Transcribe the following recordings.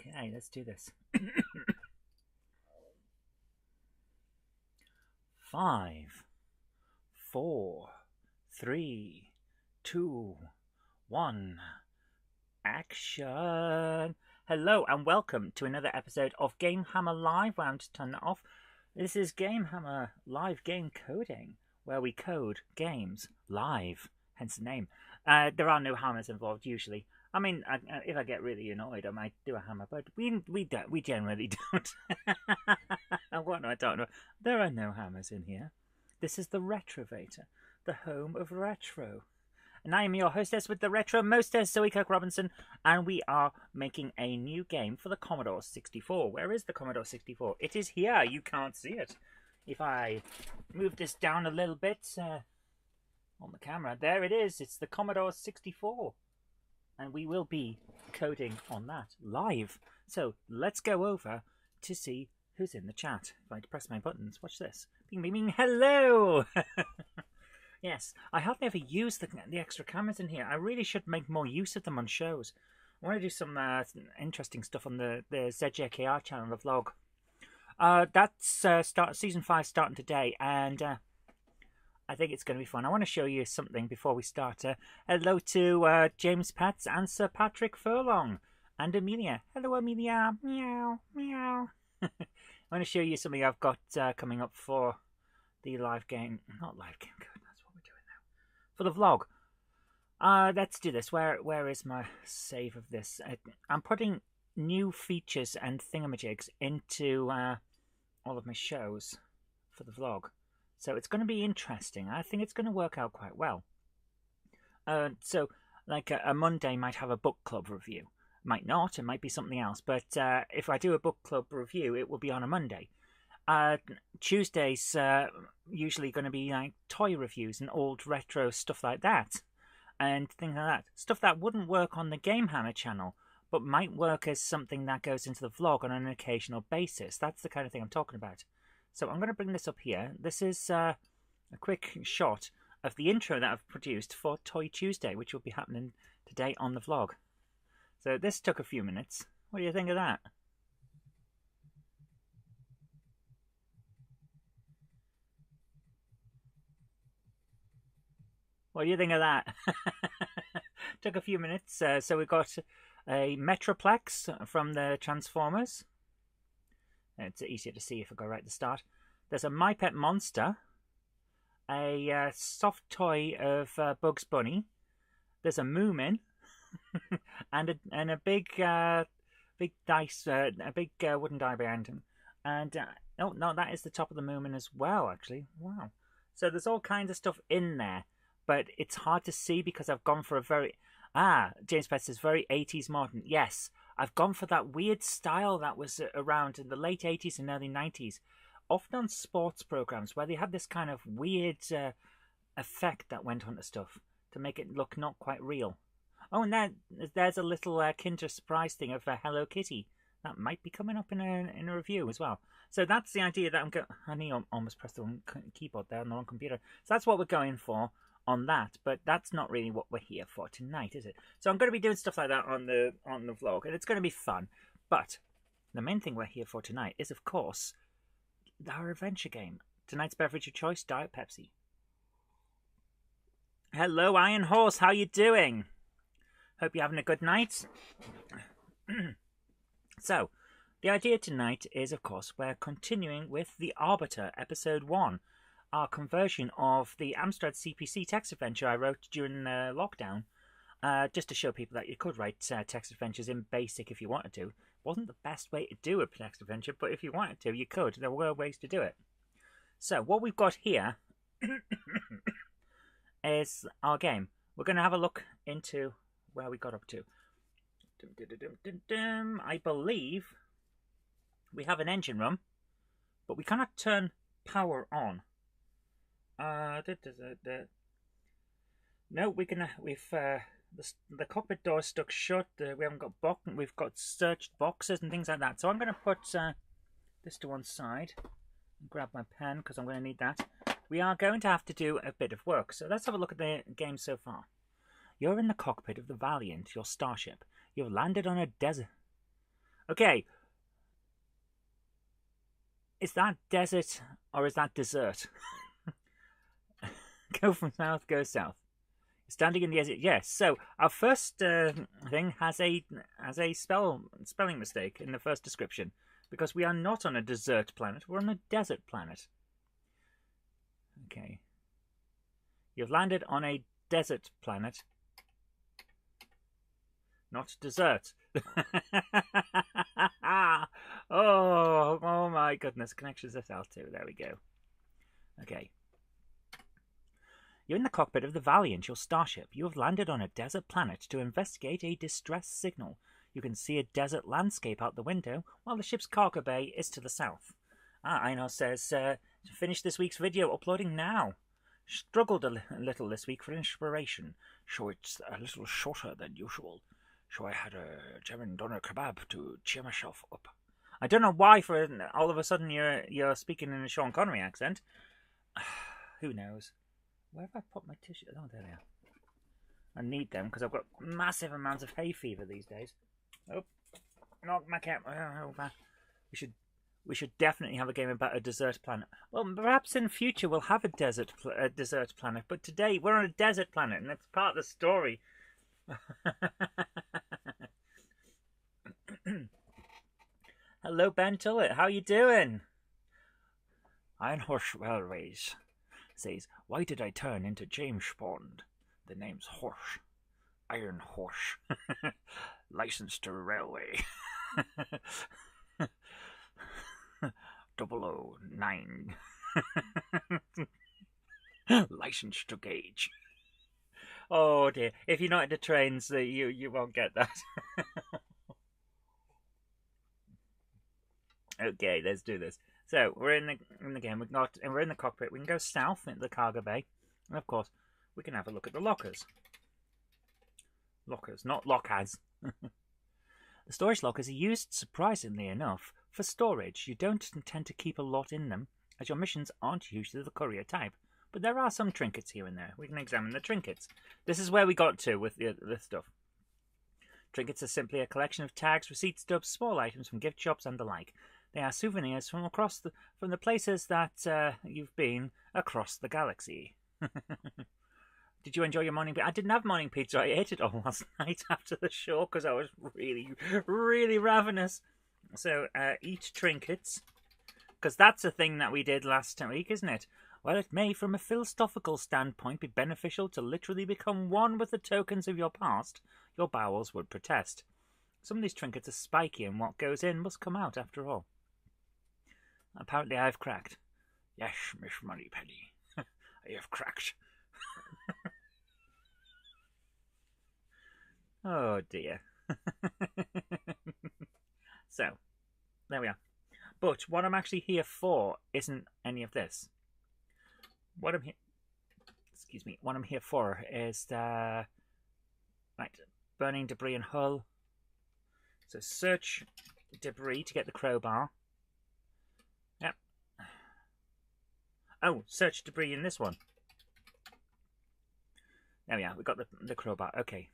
Okay, let's do this. 5, 4, 3, 2, 1. Action! Hello and welcome to another episode of GameHammer Live. Where I'm just turning it off. This is GameHammer Live Game Coding, where we code games live, hence the name. There are no hammers involved usually. I mean, if I get really annoyed, I might do a hammer, but we generally don't. What? No, I don't know. There are no hammers in here. This is the Retrovator, the home of retro. And I am your hostess with the retro mostess, Zoe Kirk-Robinson, and we are making a new game for the Commodore 64. Where is the Commodore 64? It is here. You can't see it. If I move this down a little bit on the camera, there it is. It's the Commodore 64. And we will be coding on that live. So let's go over to see who's in the chat. If I press my buttons, watch this. Bing, bing, bing, hello! Yes, I hardly ever use the extra cameras in here. I really should make more use of them on shows. I want to do some interesting stuff on the ZJKR channel, the vlog. That's season 5 starting today, and I think it's going to be fun. I want to show you something before we start. Hello to James Pets and Sir Patrick Furlong and Amelia. Hello, Amelia. Meow, meow. I want to show you something I've got coming up for the live game. Not live game code. That's what we're doing now. For the vlog. Let's do this. Where is my save of this? I'm putting new features and thingamajigs into all of my shows for the vlog. So it's going to be interesting. I think it's going to work out quite well. So, like a Monday might have a book club review. Might not. It might be something else. But if I do a book club review, it will be on a Monday. Tuesdays usually going to be like toy reviews and old retro stuff like that. And things like that. Stuff that wouldn't work on the GameHammer channel, but might work as something that goes into the vlog on an occasional basis. That's the kind of thing I'm talking about. So I'm going to bring this up here. This is a quick shot of the intro that I've produced for Toy Tuesday, which will be happening today on the vlog. So this took a few minutes. What do you think of that? What do you think of that? Took a few minutes. So we've got a Metroplex from the Transformers. It's easier to see if I go right at the start. There's a My Pet Monster, a soft toy of Bugs Bunny. There's a Moomin, and a big dice, a big wooden die behind him. And oh no, that is the top of the Moomin as well. Actually, wow. So there's all kinds of stuff in there, but it's hard to see because I've gone for a very James Pett says very 80s modern. Yes. I've gone for that weird style that was around in the late 80s and early 90s, often on sports programs where they had this kind of weird effect that went onto stuff to make it look not quite real. Oh, and there's a little Kinder Surprise thing of Hello Kitty. That might be coming up in a review as well. So that's the idea that I'm going... I almost pressed the wrong keyboard there on the wrong computer. So that's what we're going for on that, but that's not really what we're here for tonight, is it? So I'm going to be doing stuff like that on the vlog, and it's going to be fun. But the main thing we're here for tonight is, of course, our adventure game. Tonight's beverage of choice, Diet Pepsi. Hello, Iron Horse. How you doing? Hope you're having a good night. So, the idea tonight is, of course, we're continuing with The Arbiter, Episode 1. Our conversion of the Amstrad CPC text adventure I wrote during lockdown, just to show people that you could write text adventures in BASIC if you wanted to. Wasn't the best way to do a text adventure, but if you wanted to, you could. There were ways to do it. So what we've got here is our game. We're going to have a look into where we got up to. I believe we have an engine room, but we cannot turn power on. No, we've the cockpit door is stuck shut. We haven't got we've got searched boxes and things like that. So I'm going to put this to one side and grab my pen because I'm going to need that. We are going to have to do a bit of work. So let's have a look at the game so far. You're in the cockpit of the Valiant, your starship. You've landed on a desert. Okay. Is that desert or is that dessert? Go from south, go south. Standing in the desert, yes. So our first thing has a spelling mistake in the first description, because we are not on a desert planet. We're on a desert planet. Okay. You've landed on a desert planet, not dessert. Oh my goodness! Connections SL2. There we go. Okay. You're in the cockpit of the Valiant, your starship. You have landed on a desert planet to investigate a distress signal. You can see a desert landscape out the window, while the ship's cargo bay is to the south. Einar says, to finish this week's video, uploading now. Struggled a little this week for inspiration, so it's a little shorter than usual. So I had a German doner kebab to cheer myself up. I don't know why for all of a sudden you're speaking in a Sean Connery accent. Who knows? Where have I put my tissue? Oh, there they are. I need them because I've got massive amounts of hay fever these days. Oh, knock my cat. We should definitely have a game about a desert planet. Well, perhaps in future we'll have a desert planet, but today we're on a desert planet, and that's part of the story. Hello, Ben Tullett. How you doing? Iron Horse Railways says, why did I turn into James Bond? The name's Horse. Iron Horse. Licensed to railway. 009. Licensed to gauge. Oh dear. If you're not into trains, you won't get that. Okay, let's do this. So we're in the game. We're in the cockpit. We can go south into the cargo bay, and of course, we can have a look at the lockers. Lockers, not lockers. The storage lockers are used, surprisingly enough, for storage. You don't tend to keep a lot in them, as your missions aren't usually the courier type. But there are some trinkets here and there. We can examine the trinkets. This is where we got to with the stuff. Trinkets are simply a collection of tags, receipt stubs, small items from gift shops, and the like. They are souvenirs from the places that you've been across the galaxy. Did you enjoy your morning pizza? I didn't have morning pizza. I ate it all last night after the show because I was really, really ravenous. So eat trinkets, because that's a thing that we did last week, isn't it? Well, it may, from a philosophical standpoint, be beneficial to literally become one with the tokens of your past. Your bowels would protest. Some of these trinkets are spiky, and what goes in must come out after all. Apparently I've cracked. Yes, Miss Moneypenny. I have cracked. Oh dear. So, there we are. But what I'm actually here for isn't any of this. What I'm here for is burning debris and hull. So search debris to get the crowbar. Yep. Oh, search debris in this one. There we are. We got the crowbar. Okay.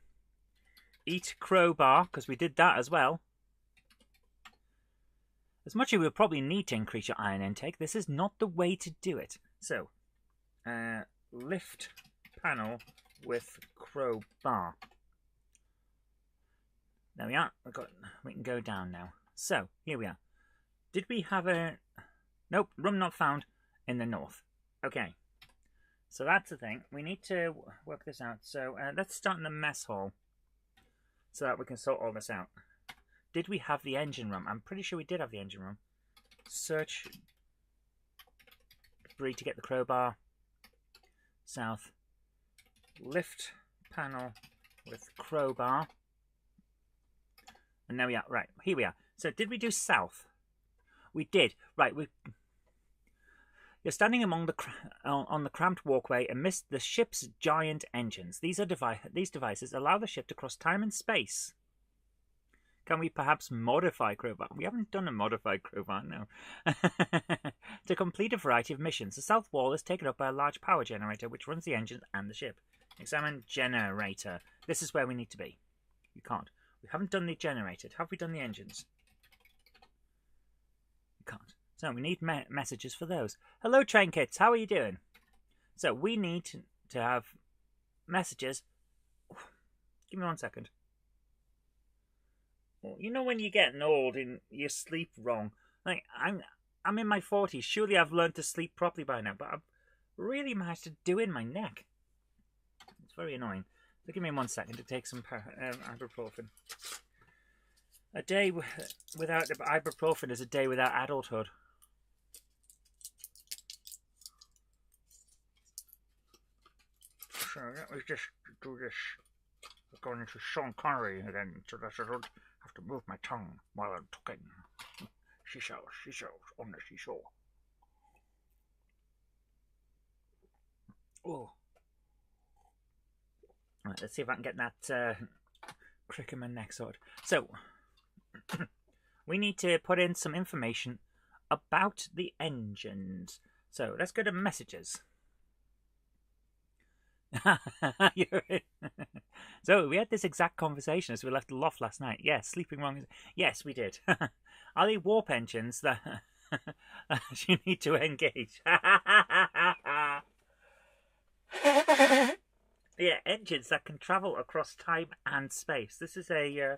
Eat crowbar, because we did that as well. As much as we would probably need to increase your iron intake, this is not the way to do it. So, lift panel with crowbar. There we are. We can go down now. So, here we are. Did we have a... Nope, room not found in the north. Okay. So that's the thing. We need to work this out. So, let's start in the mess hall, so that we can sort all this out. Did we have the engine room? I'm pretty sure we did have the engine room. Search debris to get the crowbar. South. Lift panel with crowbar. And there we are. Right, here we are. So did we do south? We did. Right, you're standing among on the cramped walkway amidst the ship's giant engines. These devices allow the ship to cross time and space. Can we perhaps modify crowbar? We haven't done a modified crowbar, no. To complete a variety of missions, the south wall is taken up by a large power generator which runs the engines and the ship. Examine generator. This is where we need to be. You can't. We haven't done the generator. Have we done the engines? So we need messages for those. Hello, Train Kits. How are you doing? So we need to have messages. Give me 1 second. You know when you're getting old and you sleep wrong? Like, I'm in my 40s. Surely I've learned to sleep properly by now, but I've really managed to do in my neck. It's very annoying. So give me 1 second to take some ibuprofen. A day without ibuprofen is a day without adulthood. So let me just do this. I'm going into Sean Connery again, so that I don't have to move my tongue while I'm talking. Seesaw on the seesaw. Oh. Right, let's see if I can get that crick in my neck sorted. So, we need to put in some information about the engines. So, let's go to messages. So, we had this exact conversation as we left the loft last night. Yes, sleeping wrong. Yes, we did. Are they warp engines that you need to engage? Yeah, engines that can travel across time and space. This is a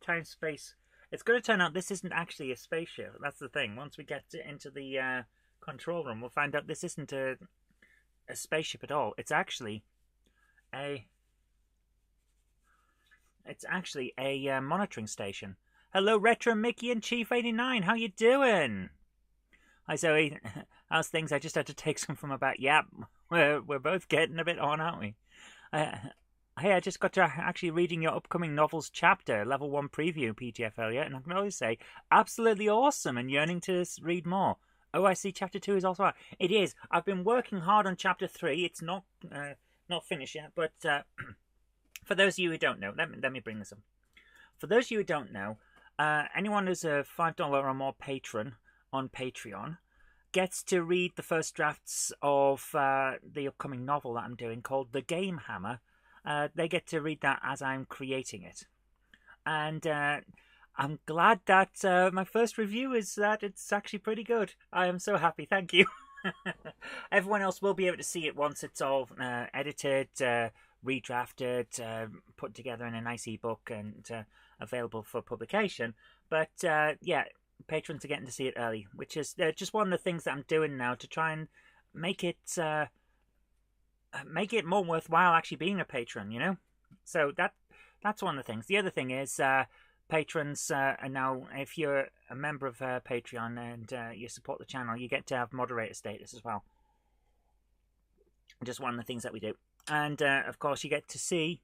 time-space. It's going to turn out this isn't actually a spaceship. That's the thing. Once we get into the control room, we'll find out this isn't a spaceship at all. It's actually a monitoring station. Hello, Retro Mickey and Chief 89. How you doing? Hi, Zoe. How's things? I just had to take some from my back. Yep, we're both getting a bit on, aren't we? Hey, I just got to actually reading your upcoming novels chapter, level 1 preview PDF earlier, and I can always say, absolutely awesome and yearning to read more. Oh, I see chapter 2 is also out. It is. I've been working hard on chapter 3. It's not finished yet, but for those of you who don't know, let me bring this up. For those of you who don't know, anyone who's a $5 or more patron on Patreon gets to read the first drafts of the upcoming novel that I'm doing called The GameHammer. They get to read that as I'm creating it. And I'm glad that my first review is that it's actually pretty good. I am so happy. Thank you. Everyone else will be able to see it once it's all edited, redrafted, put together in a nice ebook and available for publication. But yeah, patrons are getting to see it early, which is just one of the things that I'm doing now to try and make it more worthwhile actually being a patron, you know? So that's one of the things. The other thing is patrons are now, if you're a member of Patreon and you support the channel, you get to have moderator status as well. Just one of the things that we do. And of course you get to see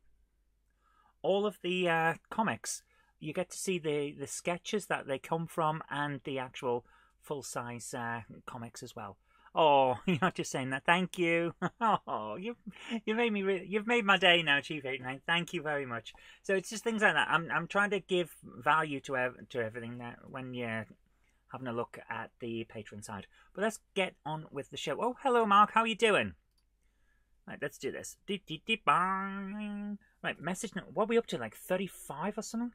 all of the comics. You get to see the sketches that they come from and the actual full-size comics as well. Oh, you're not just saying that. Thank you. Oh, you made me you've made my day now, Chief 89. Thank you very much. So it's just things like that. I'm trying to give value to everything that when you're having a look at the patron side. But let's get on with the show. Oh, hello, Mark. How are you doing? Right, let's do this. Right, message. What are we up to? Like 35 or something?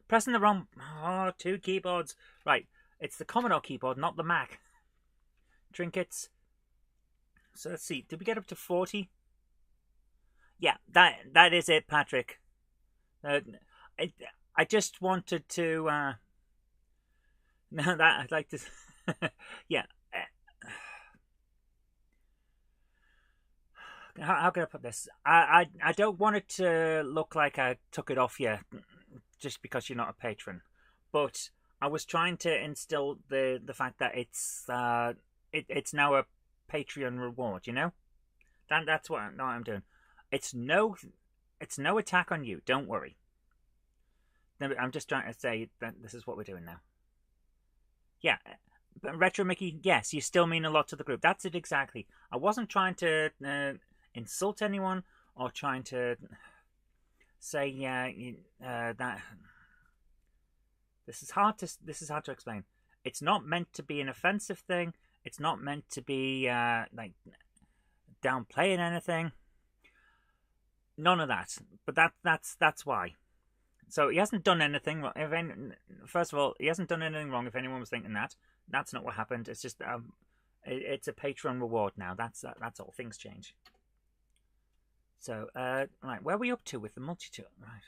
Pressing the wrong. Oh, 2 keyboards. Right, it's the Commodore keyboard, not the Mac. Trinkets. So let's see. Did we get up to 40? Yeah, that is it, Patrick. I just wanted to. No, that I'd like to. Yeah. How can I put this? I don't want it to look like I took it off you just because you're not a patron, but I was trying to instill the fact that it's now a Patreon reward. You know, that's what I'm doing. It's no attack on you. Don't worry. I'm just trying to say that this is what we're doing now. Yeah. But Retro Mickey, yes, you still mean a lot to the group. That's it exactly. I wasn't trying to insult anyone or trying to say that this is hard to explain. It's not meant to be an offensive thing. It's not meant to be like downplaying anything. None of that. But that's why. So he hasn't done anything wrong. First of all, he hasn't done anything wrong. If anyone was thinking that, that's not what happened. It's just it's a Patreon reward now. That's all. Things change. So right, where are we up to with the multi-tool? Right,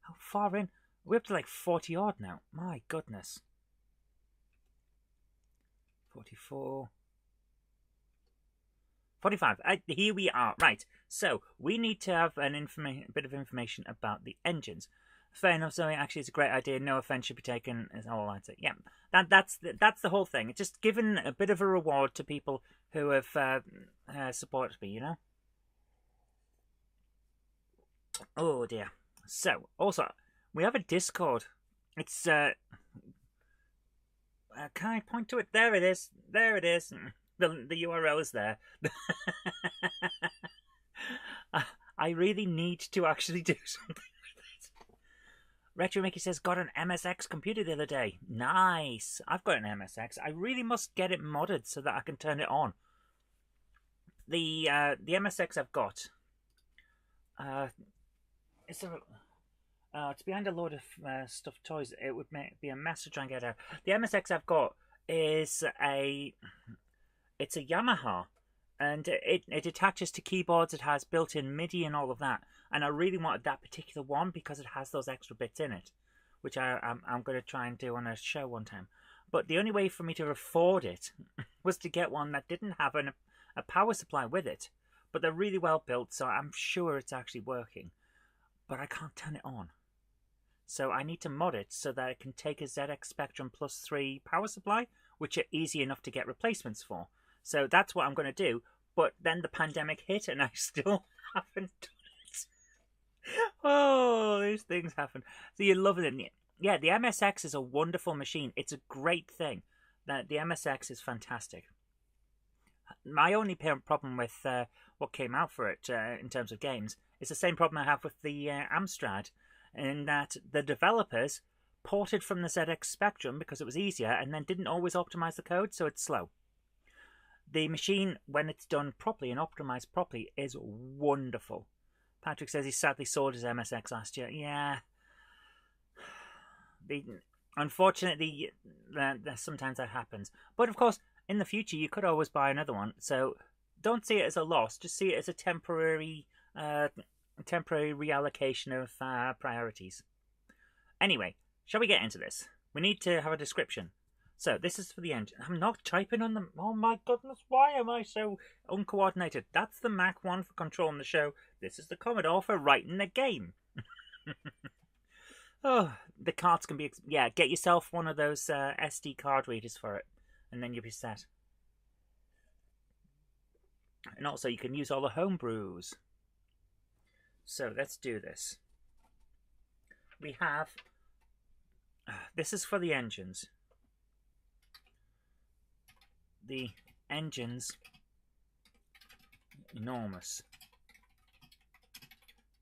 how far in? We're up to like 40 odd now. My goodness. 44. 45. Here we are. Right. So we need to have a bit of information about the engines. Fair enough. So actually, it's a great idea. No offense should be taken. Is all I'd say. Yeah. That's the whole thing. It's just giving a bit of a reward to people who have supported me. You know. Oh dear. So also we have a Discord. It's can I point to it? There it is. There it is. The URL is there. I really need to actually do something with it. Retro Mickey says, got an MSX computer the other day. Nice. I've got an MSX. I really must get it modded so that I can turn it on. The MSX I've got. It's behind a load of stuffed toys. It would be a mess to try and get out. The MSX I've got is it's a Yamaha, and it attaches to keyboards. It has built-in MIDI and all of that. And I really wanted that particular one because it has those extra bits in it, which I'm going to try and do on a show one time. But the only way for me to afford it was to get one that didn't have a power supply with it. But they're really well built, so I'm sure it's actually working. But I can't turn it on. So I need to mod it so that it can take a ZX Spectrum Plus 3 power supply, which are easy enough to get replacements for. So that's what I'm going to do. But then the pandemic hit and I still haven't done it. Oh, these things happen. So you love it. Yeah, the MSX is a wonderful machine. It's a great thing. The MSX is fantastic. My only problem with what came out for it in terms of games is the same problem I have with the Amstrad, in that the developers ported from the ZX Spectrum because it was easier and then didn't always optimize the code, so it's slow. The machine, when it's done properly and optimized properly, is wonderful. Patrick says he sadly sold his MSX last year. Yeah. Unfortunately, sometimes that happens. But of course, in the future, you could always buy another one. So don't see it as a loss. Just see it as a temporary reallocation of priorities. Anyway, shall we get into this? We need to have a description. So this is for the engine. I'm not typing on them. Oh my goodness, why am I so uncoordinated? That's the Mac 1 for controlling the show. This is the Commodore for writing the game. Oh, the cards can be... Yeah, get yourself one of those SD card readers for it, and then you'll be set. And also, you can use all the homebrews. So, let's do this. We have... This is for the engines. The engines... enormous.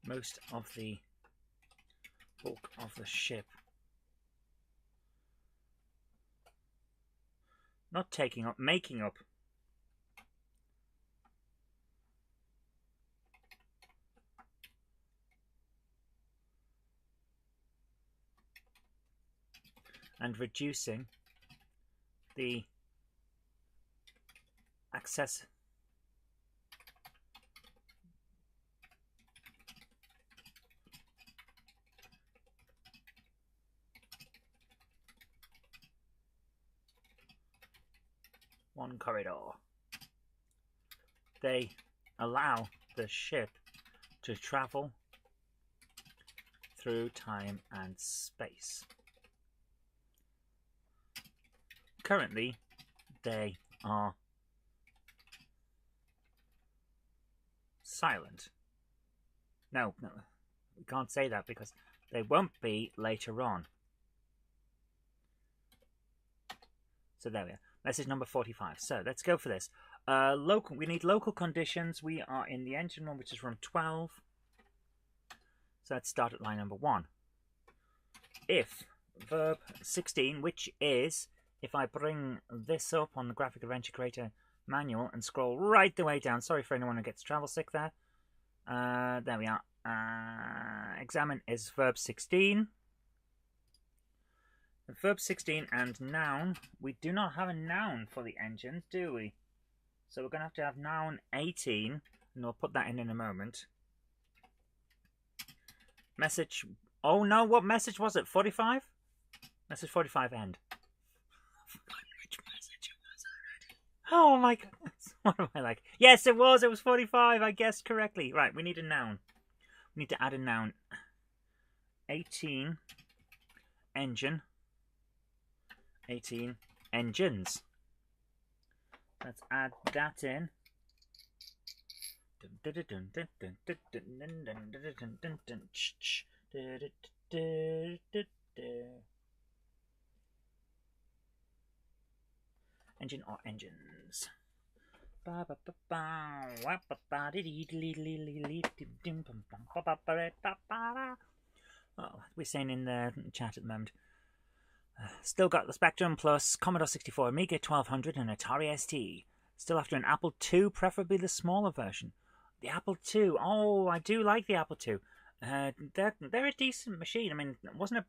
Most of the bulk of the ship. Not taking up, making up. And reducing the access. One corridor. They allow the ship to travel through time and space. Currently, they are silent. No, we can't say that because they won't be later on. So there we are. Message number 45. So let's go for this. We need local conditions. We are in the engine one, which is room 12. So let's start at line number 1. If verb 16, which is, if I bring this up on the Graphic Adventure Creator manual and scroll right the way down. Sorry for anyone who gets travel sick there. There we are. Examine is verb 16. Verb 16 and noun. We do not have a noun for the engine, do we? So we're going to have noun 18, and we'll put that in a moment. Message. Oh no, what message was it? 45? Message 45 end. I forgot which message it was already. Oh my goodness. What am I like? Yes, it was. It was 45. I guessed correctly. Right, we need a noun. We need to add a noun. 18. Engine. 18. Engines. Let's add that in. Engine or engines. Oh, we're saying in the chat at the moment. Still got the Spectrum Plus, Commodore 64, Amiga 1200 and Atari ST. Still after an Apple II, preferably the smaller version. The Apple II, oh, I do like the Apple II. They're a decent machine. I mean, wasn't it?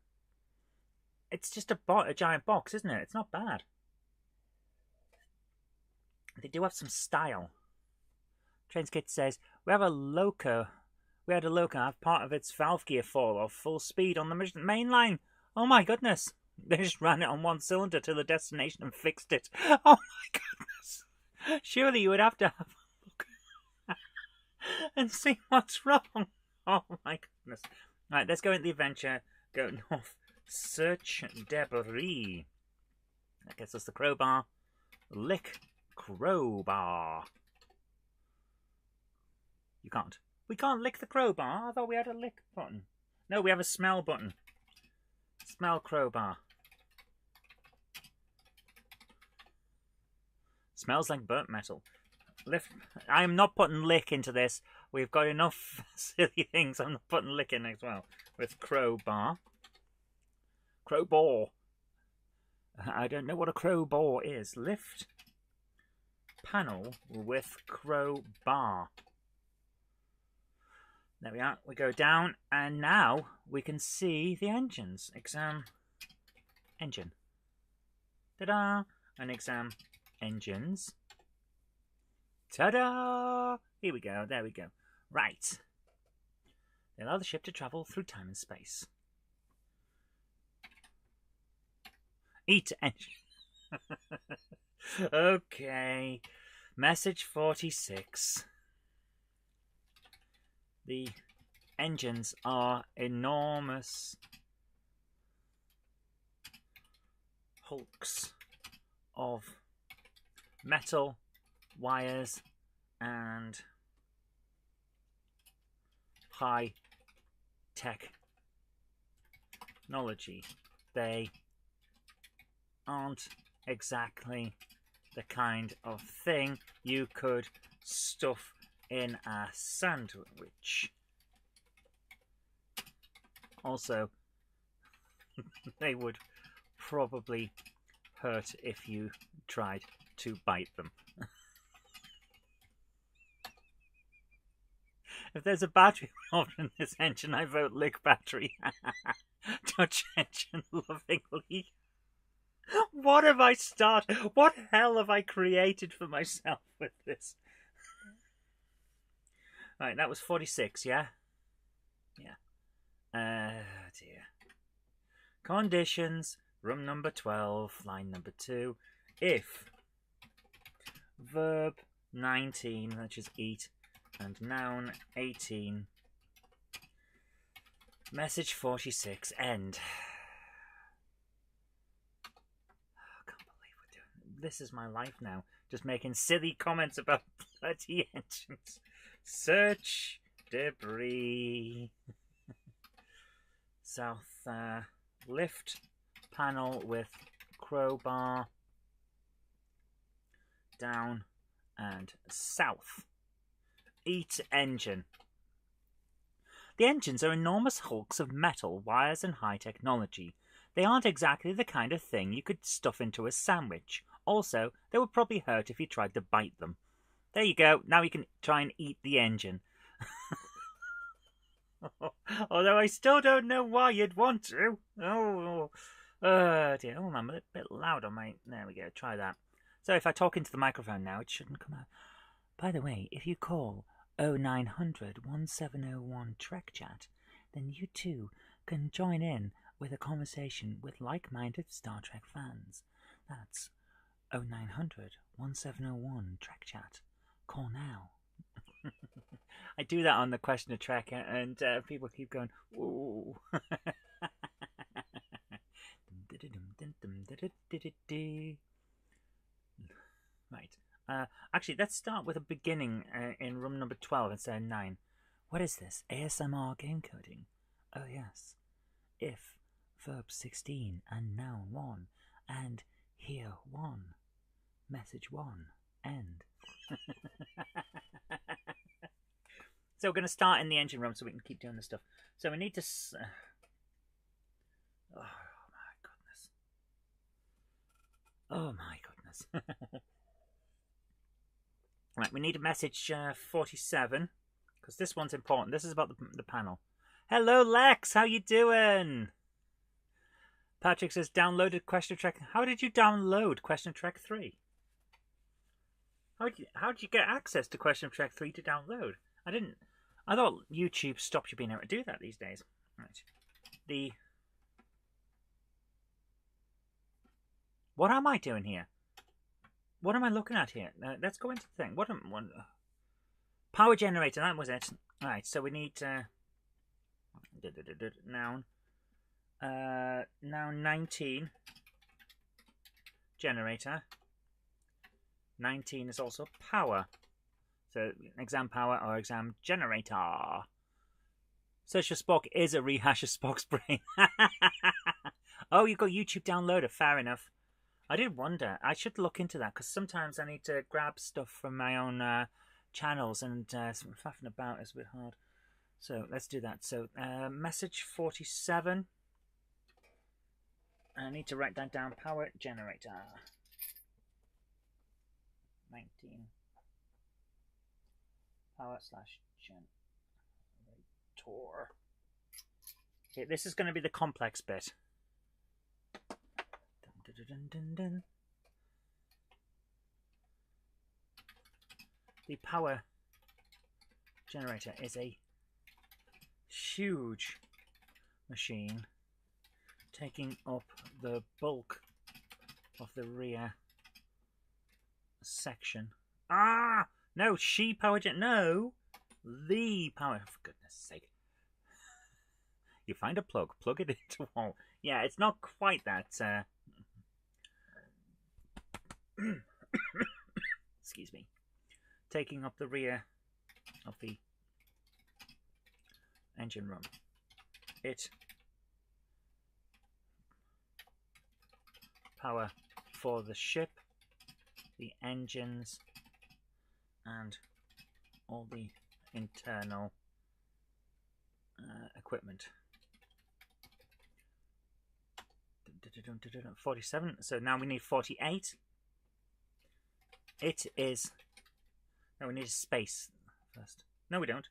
It's just a giant box, isn't it? It's not bad. They do have some style. Trainskit says, we had a Loco have part of its valve gear fall off full speed on the main line. Oh my goodness. They just ran it on one cylinder to the destination and fixed it. Oh my goodness. Surely you would have to have a look and see what's wrong. Oh my goodness. Right, let's go into the adventure. Go north. Search debris. That gets us the crowbar. Lick crowbar. You can't. We can't lick the crowbar. I thought we had a lick button. No, we have a smell button. Smell crowbar. Smells like burnt metal. Lift. I am not putting lick into this. We've got enough silly things. I'm not putting lick in as well. With crowbar. Crowbar. I don't know what a crowbar is. Lift panel with crowbar. There we are. We go down, and now we can see the engines. Exam engine. Ta-da! An exam engines. Ta-da! Here we go. There we go. Right. They allow the ship to travel through time and space. Eat engine. Okay. Message 46. The engines are enormous hulks of metal, wires, and high technology. They aren't exactly the kind of thing you could stuff in a sandwich. Also, they would probably hurt if you tried to bite them. If there's a battery involved in this engine, I vote lick battery. Touch engine lovingly. What have I started? What hell have I created for myself with this? Right, that was 46, yeah? Yeah. Dear. Conditions, room number 12, line number 2. If verb 19, which is eat, and noun 18, message 46, end. I can't believe we're doing this. Is my life now. Just making silly comments about bloody engines. Search debris. South lift panel with crowbar. Down and south. Eat engine. The engines are enormous hulks of metal, wires and high technology. They aren't exactly the kind of thing you could stuff into a sandwich. Also, they would probably hurt if you tried to bite them. There you go. Now you can try and eat the engine. Although I still don't know why you'd want to. Oh dear. Oh, I'm a bit loud on my... There we go, try that. So if I talk into the microphone now, it shouldn't come out. By the way, if you call 0900 1701 Trek Chat, then you too can join in with a conversation with like-minded Star Trek fans. That's 0900 1701 Trek Chat. Call now. I do that on the Question of Trek, and people keep going, ooh. Right. Actually, let's start with a beginning in room number 12 instead of 9. What is this? ASMR game coding? Oh, yes. If, verb 16, and noun 1, and here 1, message 1, end. So we're going to start in the engine room so we can keep doing this stuff. So we need to... oh, my goodness. Oh, my goodness. Right, we need a message 47, because this one's important. This is about the panel. Hello, Lex. How you doing? Patrick says, downloaded Question of Trek. How did you download Question of Trek 3? How did you get access to Question of Trek 3 to download? I thought YouTube stopped you being able to do that these days. Right. What am I doing here? What am I looking at here? Let's go into the thing. Power generator, that was it. Alright, so we need noun. Noun 19. Generator. 19 is also power. So exam power or exam generator. Search for Spock is a rehash of Spock's brain. Oh, you've got YouTube downloader. Fair enough. I did wonder. I should look into that because sometimes I need to grab stuff from my own channels and faffing about is a bit hard. So let's do that. So message 47. I need to write that down. Power generator. 19. Power / generator. Okay, this is going to be the complex bit. Dun, dun, dun. The power generator is a huge machine taking up the bulk of the rear section. Ah! No, no! The power, for goodness sake. You find a plug it into a wall. Yeah, it's not quite that, excuse me. Taking up the rear of the engine room. It power for the ship, the engines, and all the internal equipment. 47. So now we need 48. It is... No, we need a space first. No, we don't.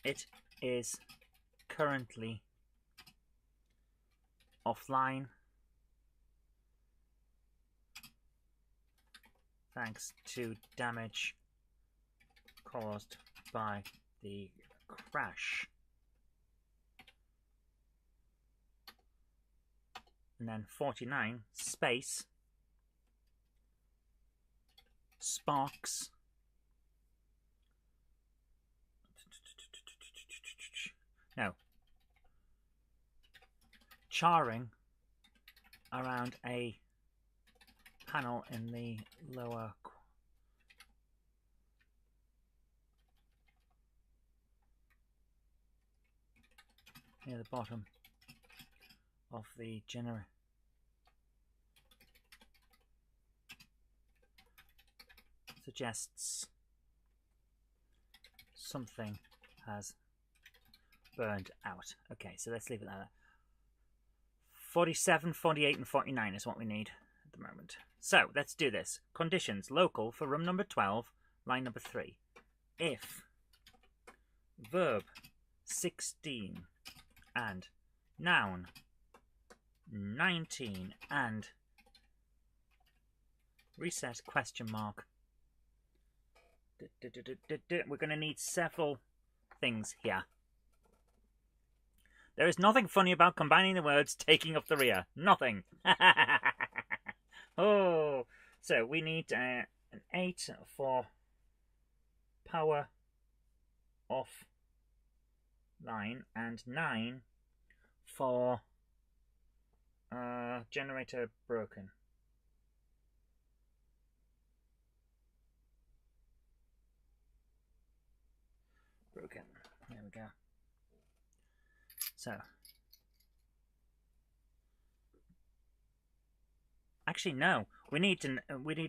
It is currently offline thanks to damage caused by the crash. And then 49, space, sparks, no, charring around a panel in the lower near the bottom of the generator. Suggests something has burned out. Okay, so let's leave it there. 47, 48, and 49 is what we need at the moment. So let's do this. Conditions local for room number 12, line number 3. If verb 16 and noun 19 and reset question mark. We're going to need several things here. There is nothing funny about combining the words taking up the rear. Nothing. Oh, so we need an 8 for power off line and 9 for generator broken. There we go. So, actually no, we need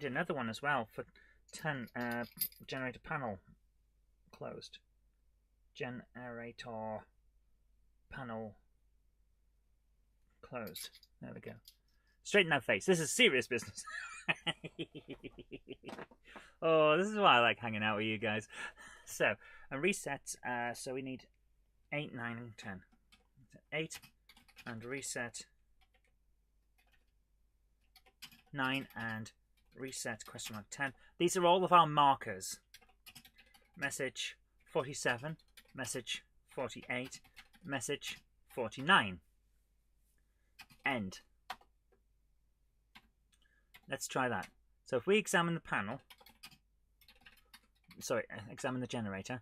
another one as well for 10. Generator panel closed. Generator panel closed. There we go. Straighten that face. This is serious business. Oh, this is why I like hanging out with you guys. So, and reset. So we need 8, 9, and 10. 8 and reset 9 and reset question mark 10. These are all of our markers. Message 47, message 48, message 49. End. Let's try that. So if we examine the panel, examine the generator.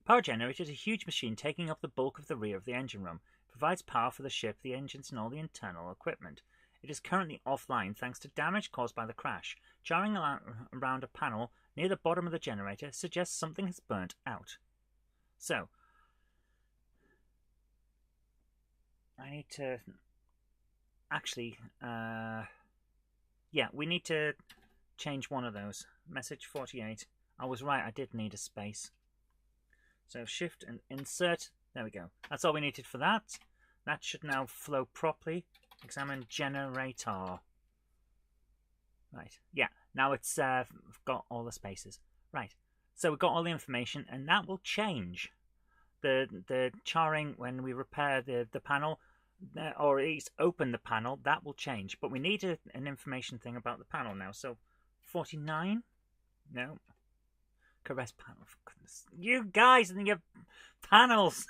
Power generator is a huge machine taking up the bulk of the rear of the engine room. It provides power for the ship, the engines, and all the internal equipment. It is currently offline thanks to damage caused by the crash. Jarring around a panel near the bottom of the generator suggests something has burnt out. So, I need to actually, yeah, we need to change one of those. Message 48. I was right, I did need a space. So shift and insert. There we go. That's all we needed for that. That should now flow properly. Examine generator. Right. Yeah. Now it's got all the spaces. Right. So we've got all the information, and that will change. The charring when we repair the panel, or at least open the panel, that will change. But we need an information thing about the panel now. So 49. No. Caress panel, for goodness. You guys and your panels.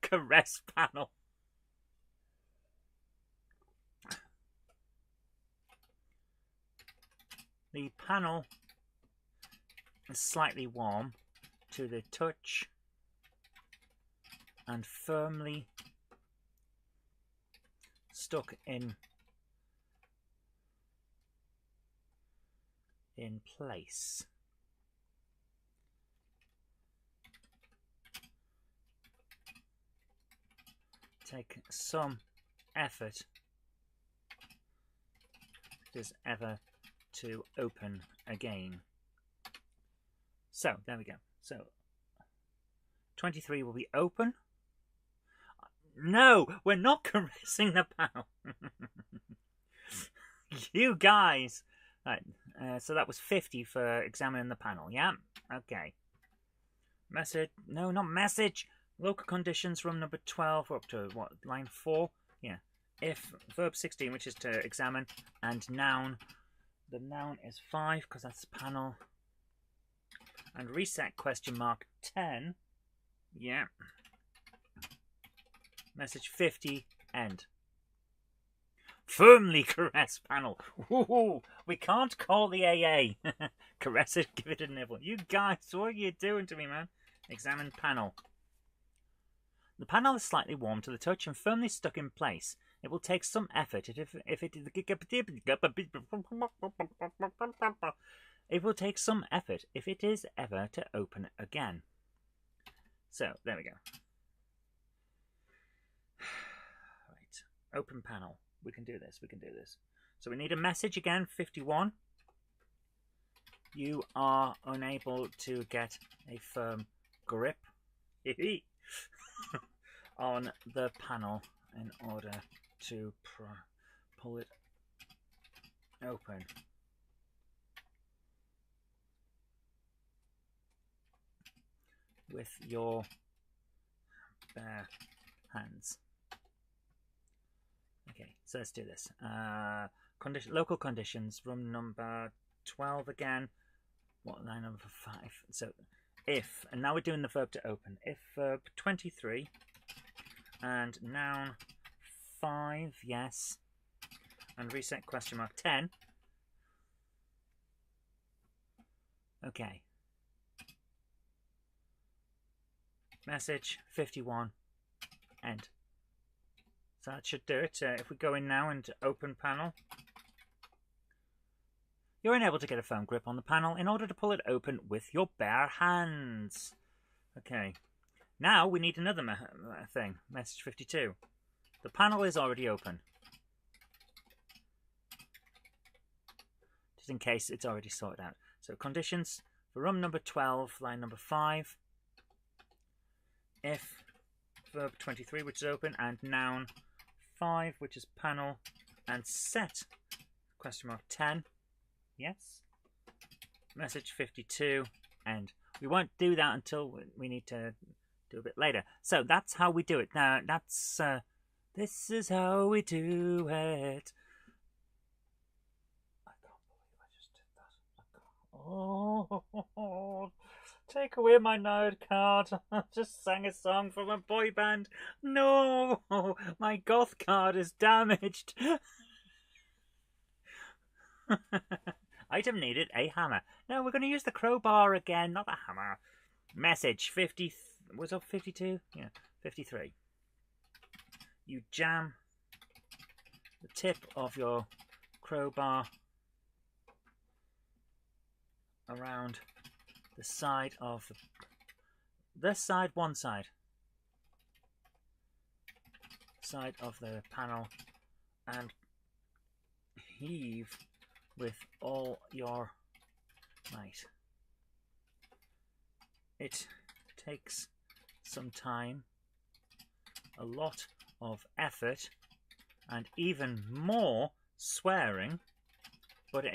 Caress panel. The panel is slightly warm to the touch and firmly stuck in place. Take some effort if it is ever to open again. So there we go. So 23 will be open. No, we're not caressing the panel. You guys. Right, so that was 50 for examining the panel. Yeah. Okay. Message. No, not message. Local conditions, room number 12, up to what, line 4? Yeah. If, verb 16, which is to examine, and noun. The noun is 5, because that's panel. And reset question mark 10. Yeah. Message 50, end. Firmly caress panel. Woohoo! We can't call the AA. Caress it, give it a nibble. You guys, what are you doing to me, man? Examine panel. The panel is slightly warm to the touch and firmly stuck in place. It will take some effort it will take some effort if it is ever to open again. So, there we go. Right. Open panel. We can do this. We can do this. So we need a message again, 51. You are unable to get a firm grip on the panel in order to pull it open. with your bare hands. Okay, so let's do this. Local conditions, room number 12 again. What, line number 5? So if, and now we're doing the verb to open. If verb 23 and noun 5, yes, and reset question mark 10. Okay. Message 51, end. So that should do it. If we go in now and open panel, you're unable to get a firm grip on the panel in order to pull it open with your bare hands. Okay. Now we need another thing. Message 52. The panel is already open. Just in case it's already sorted out. So conditions for room number 12, line number 5. If verb 23, which is open, and noun 5, which is panel, and set question mark 10. Yes. Message 52, end. We won't do that until we need to do a bit later. So that's how we do it. Now that's this is how we do it. I can't believe I just did that. Oh, take away my node card. I just sang a song from a boy band. No, my goth card is damaged. Item needed, a hammer. No, we're going to use the crowbar again, not the hammer. Message 50. Was it 52? Yeah, 53. You jam the tip of your crowbar around the side of this side, one side of the panel, and heave with all your might. It takes some time, a lot of effort, and even more swearing, but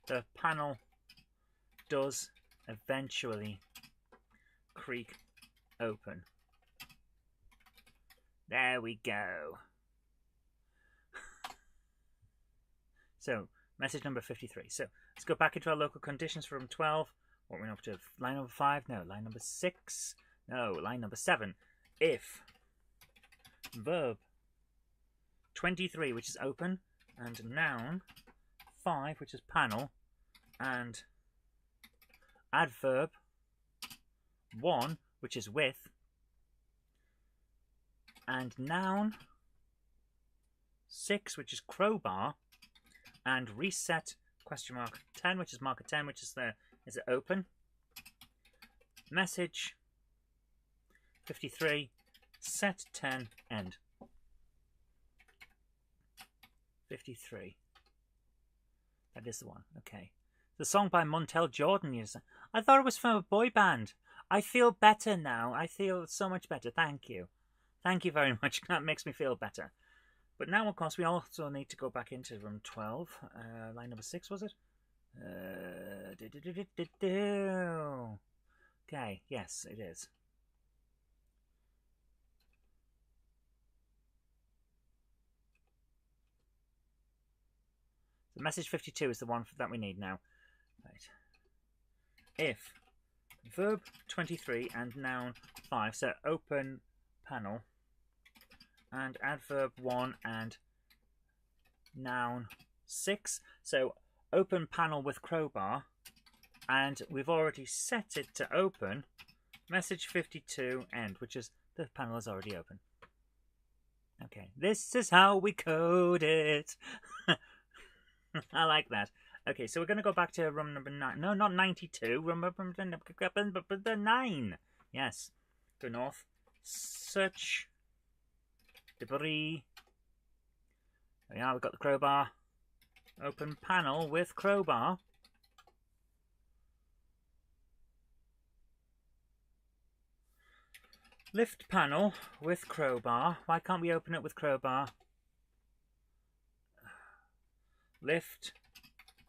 the panel does eventually creak open. There we go. So, message number 53. So, let's go back into our local conditions from 12. What are we up to? Line number 5? No. Line number 6? No. Line number 7. If verb 23, which is open, and noun 5, which is panel, and adverb 1, which is with, and noun 6, which is crowbar, and reset question mark 10, which is marker 10, which is is it open? Message 53, set 10, end. 53. That is the one. Okay. The song by Montel Jordan. I thought it was from a boy band. I feel better now. I feel so much better. Thank you. Thank you very much. That makes me feel better. But now, of course, we also need to go back into room 12. Line number 6, was it? Okay, yes, it is. So message 52 is the one that we need now. Right. If verb 23 and noun 5, so open panel, and adverb 1 and noun 6, so open panel with crowbar, and we've already set it to open. Message 52, end, which is the panel is already open. Okay, this is how we code it. I like that. Okay, so we're going to go back to room number 9. No, not 92. Room number 9. Yes. Go north. Search. Debris. There we are, we've got the crowbar. Open panel with crowbar. Lift panel with crowbar. Why can't we open it with crowbar? Lift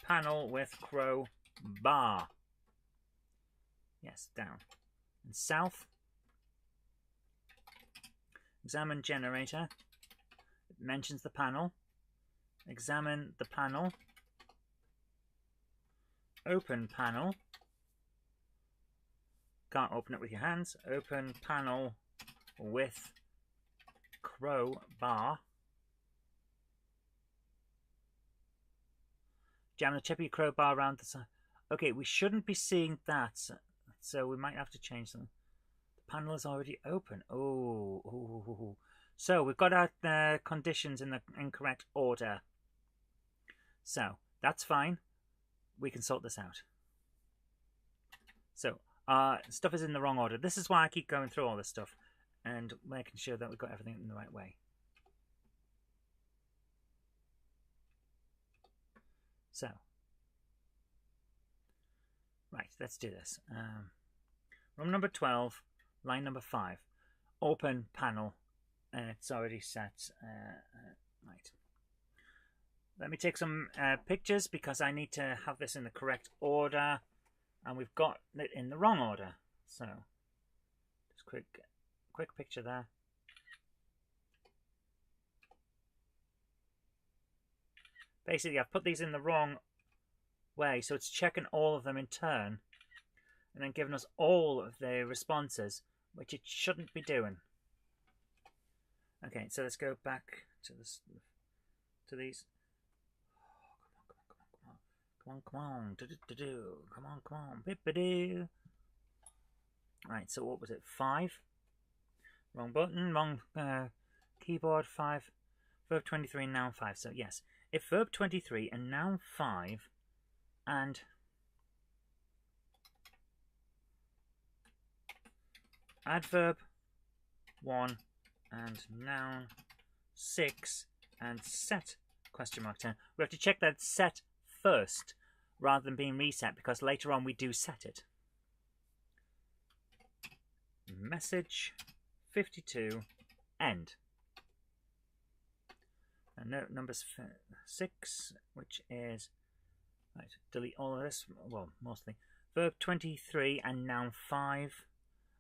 panel with crowbar. Yes, down. and south. Examine generator. It mentions the panel. Examine the panel. Open panel. Can't open it with your hands. Open panel with crowbar. Jam the tip of your crowbar around the side. Okay, we shouldn't be seeing that, so we might have to change something. The panel is already open. Oh. So we've got our conditions in the incorrect order. So that's fine. We can sort this out. So stuff is in the wrong order. This is why I keep going through all this stuff and making sure that we've got everything in the right way. So, right, let's do this. Room number 12, line number 5. Open panel, and it's already set. Right. Let me take some pictures because I need to have this in the correct order, and we've got it in the wrong order. So, just quick picture there. Basically, I've put these in the wrong way, so it's checking all of them in turn and then giving us all of the responses, which it shouldn't be doing. Okay, so let's go back to this, to these. Come on, come on, bippity. Right, so what was it? 5. Wrong button, wrong keyboard. 5. Verb 23 and noun 5. So yes, if verb 23 and noun 5 and adverb 1 and noun 6 and set question mark 10, we have to check that set first rather than being reset, because later on we do set it. Message 52 end. And note number 6, which is, right, delete all of this, well, mostly. Verb 23 and noun 5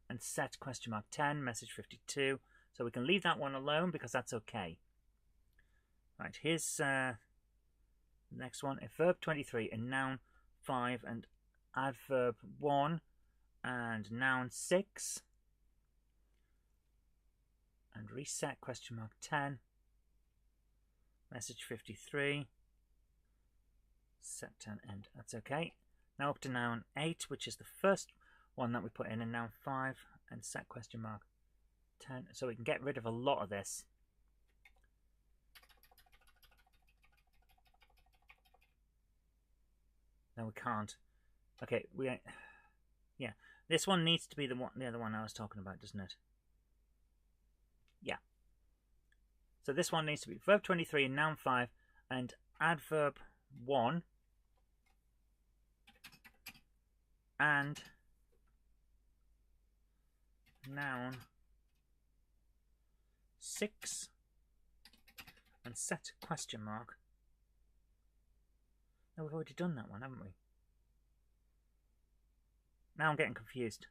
and set question mark 10, message 52. So we can leave that one alone because that's okay. Right, here's the next one. If verb 23 and noun 5 and adverb 1 and noun 6 and reset question mark 10, message 53, set 10 end. That's okay. Now up to noun 8, which is the first one that we put in, and noun 5 and set question mark 10. So we can get rid of a lot of this. No, we can't. Okay, yeah, this one needs to be the other one I was talking about, doesn't it? Yeah. So this one needs to be verb 23 and noun 5 and adverb 1 and noun 6 and set question mark. No, we've already done that one, haven't we? Now I'm getting confused.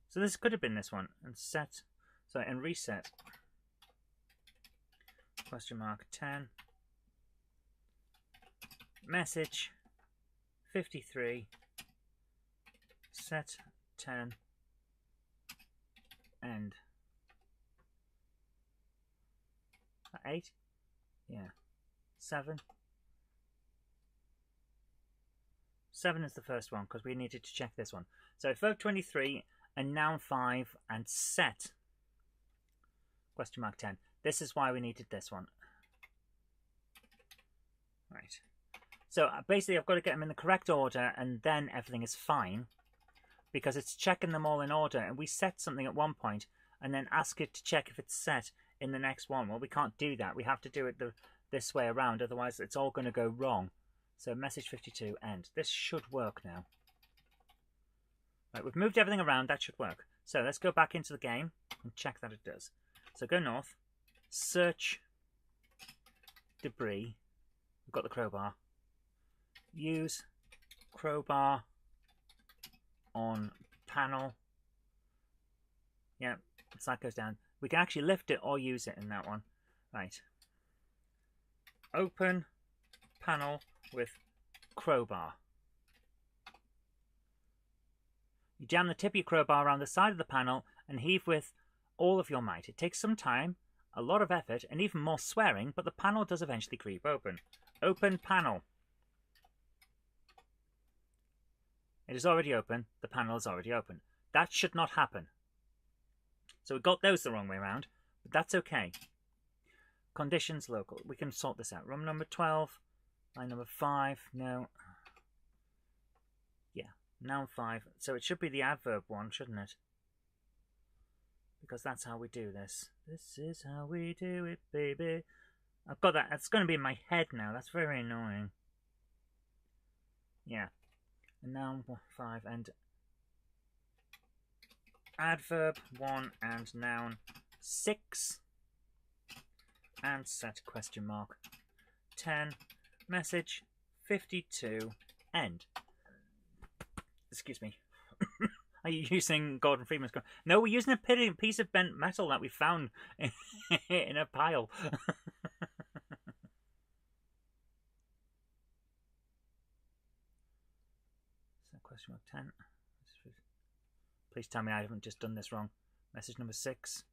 So this could have been this one, and set, sorry, and reset question mark 10, message 53, set 10 end. 8? Yeah. 7. 7 is the first one because we needed to check this one. So verb 23 and noun 5 and set question mark 10. This is why we needed this one. Right. So basically I've got to get them in the correct order and then everything is fine, because it's checking them all in order, and we set something at one point and then ask it to check if it's set in the next one. Well, we can't do that. We have to do it this way around, otherwise it's all going to go wrong. So message 52 end. This should work now. Right, we've moved everything around. That should work. So let's go back into the game and check that it does. So go north, search debris. We've got the crowbar. Use crowbar on panel. Yeah, so that goes down. We can actually lift it or use it in that one. Right. Open panel with crowbar. You jam the tip of your crowbar around the side of the panel and heave with all of your might. It takes some time, a lot of effort, and even more swearing, but the panel does eventually creep open. Open panel. It is already open. The panel is already open. That should not happen. So we got those the wrong way around, but that's okay. Conditions local. We can sort this out. Room number 12, line number 5, no. Yeah, noun 5. So it should be the adverb one, shouldn't it? Because that's how we do this. This is how we do it, baby. I've got that. It's going to be in my head now. That's very annoying. Yeah. And noun 5 and adverb 1 and noun 6 and set question mark 10 message 52 end. Excuse me. Are you using Gordon Freeman's? No, we're using a piece of bent metal that we found in a pile. So question mark 10. Please tell me I haven't just done this wrong. Message number 6.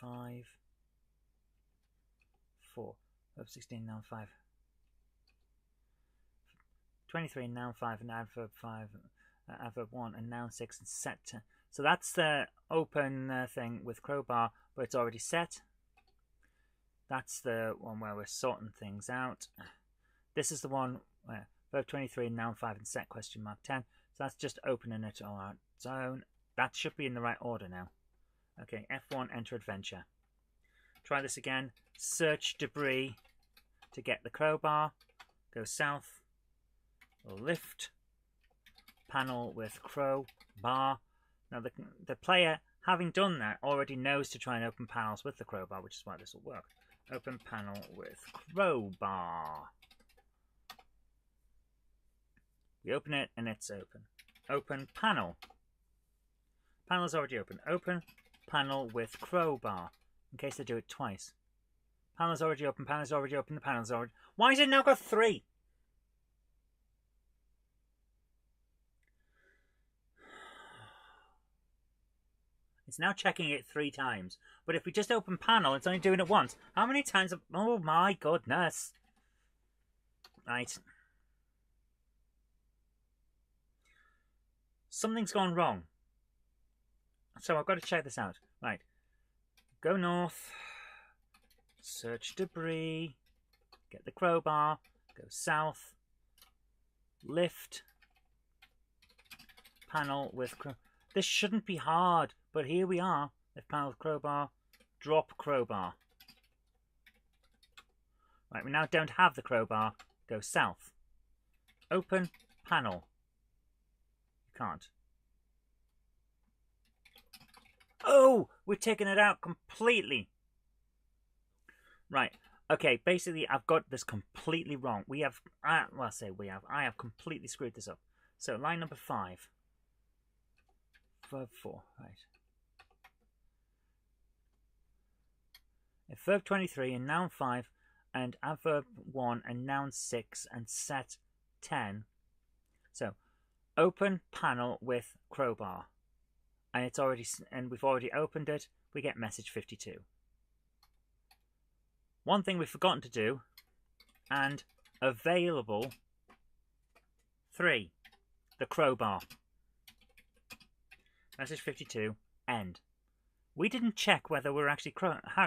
5. 4. Verb 16, noun 5. 23, noun 5, and adverb 5, adverb 1, and noun 6, and set 10. So that's the open thing with crowbar, but it's already set. That's the one where we're sorting things out. This is the one where verb 23, noun 5, and set question mark 10. So that's just opening it all on its own. That should be in the right order now. Okay, F1, enter adventure. Try this again. Search debris to get the crowbar. Go south. Lift. Panel with crowbar. Now the player, having done that, already knows to try and open panels with the crowbar, which is why this will work. Open panel with crowbar. We open it and it's open. Open panel. Panel is already open. Open panel with crowbar. In case they do it twice. Panel is already open. Panel is already open. The panel is already... Why has it now got 3? It's now checking it 3 times. But if we just open panel, it's only doing it once. How many times... Oh my goodness. Right. Something's gone wrong. So I've got to check this out. Right. Go north. Search debris. Get the crowbar. Go south. Lift. Panel with... This shouldn't be hard, but here we are. Lift panel with crowbar. Drop crowbar. Right, we now don't have the crowbar. Go south. Open panel. Can't. Oh, we're taking it out completely. Right. Okay, basically I've got this completely wrong. We have, well, I say we have. I have completely screwed this up. So line number 5. Verb 4, right. If verb 23 and noun 5 and adverb 1 and noun 6 and set 10. So open panel with crowbar, and we've already opened it. We get message 52. One thing we've forgotten to do, and available 3, the crowbar. Message 52 end. We didn't check whether we're actually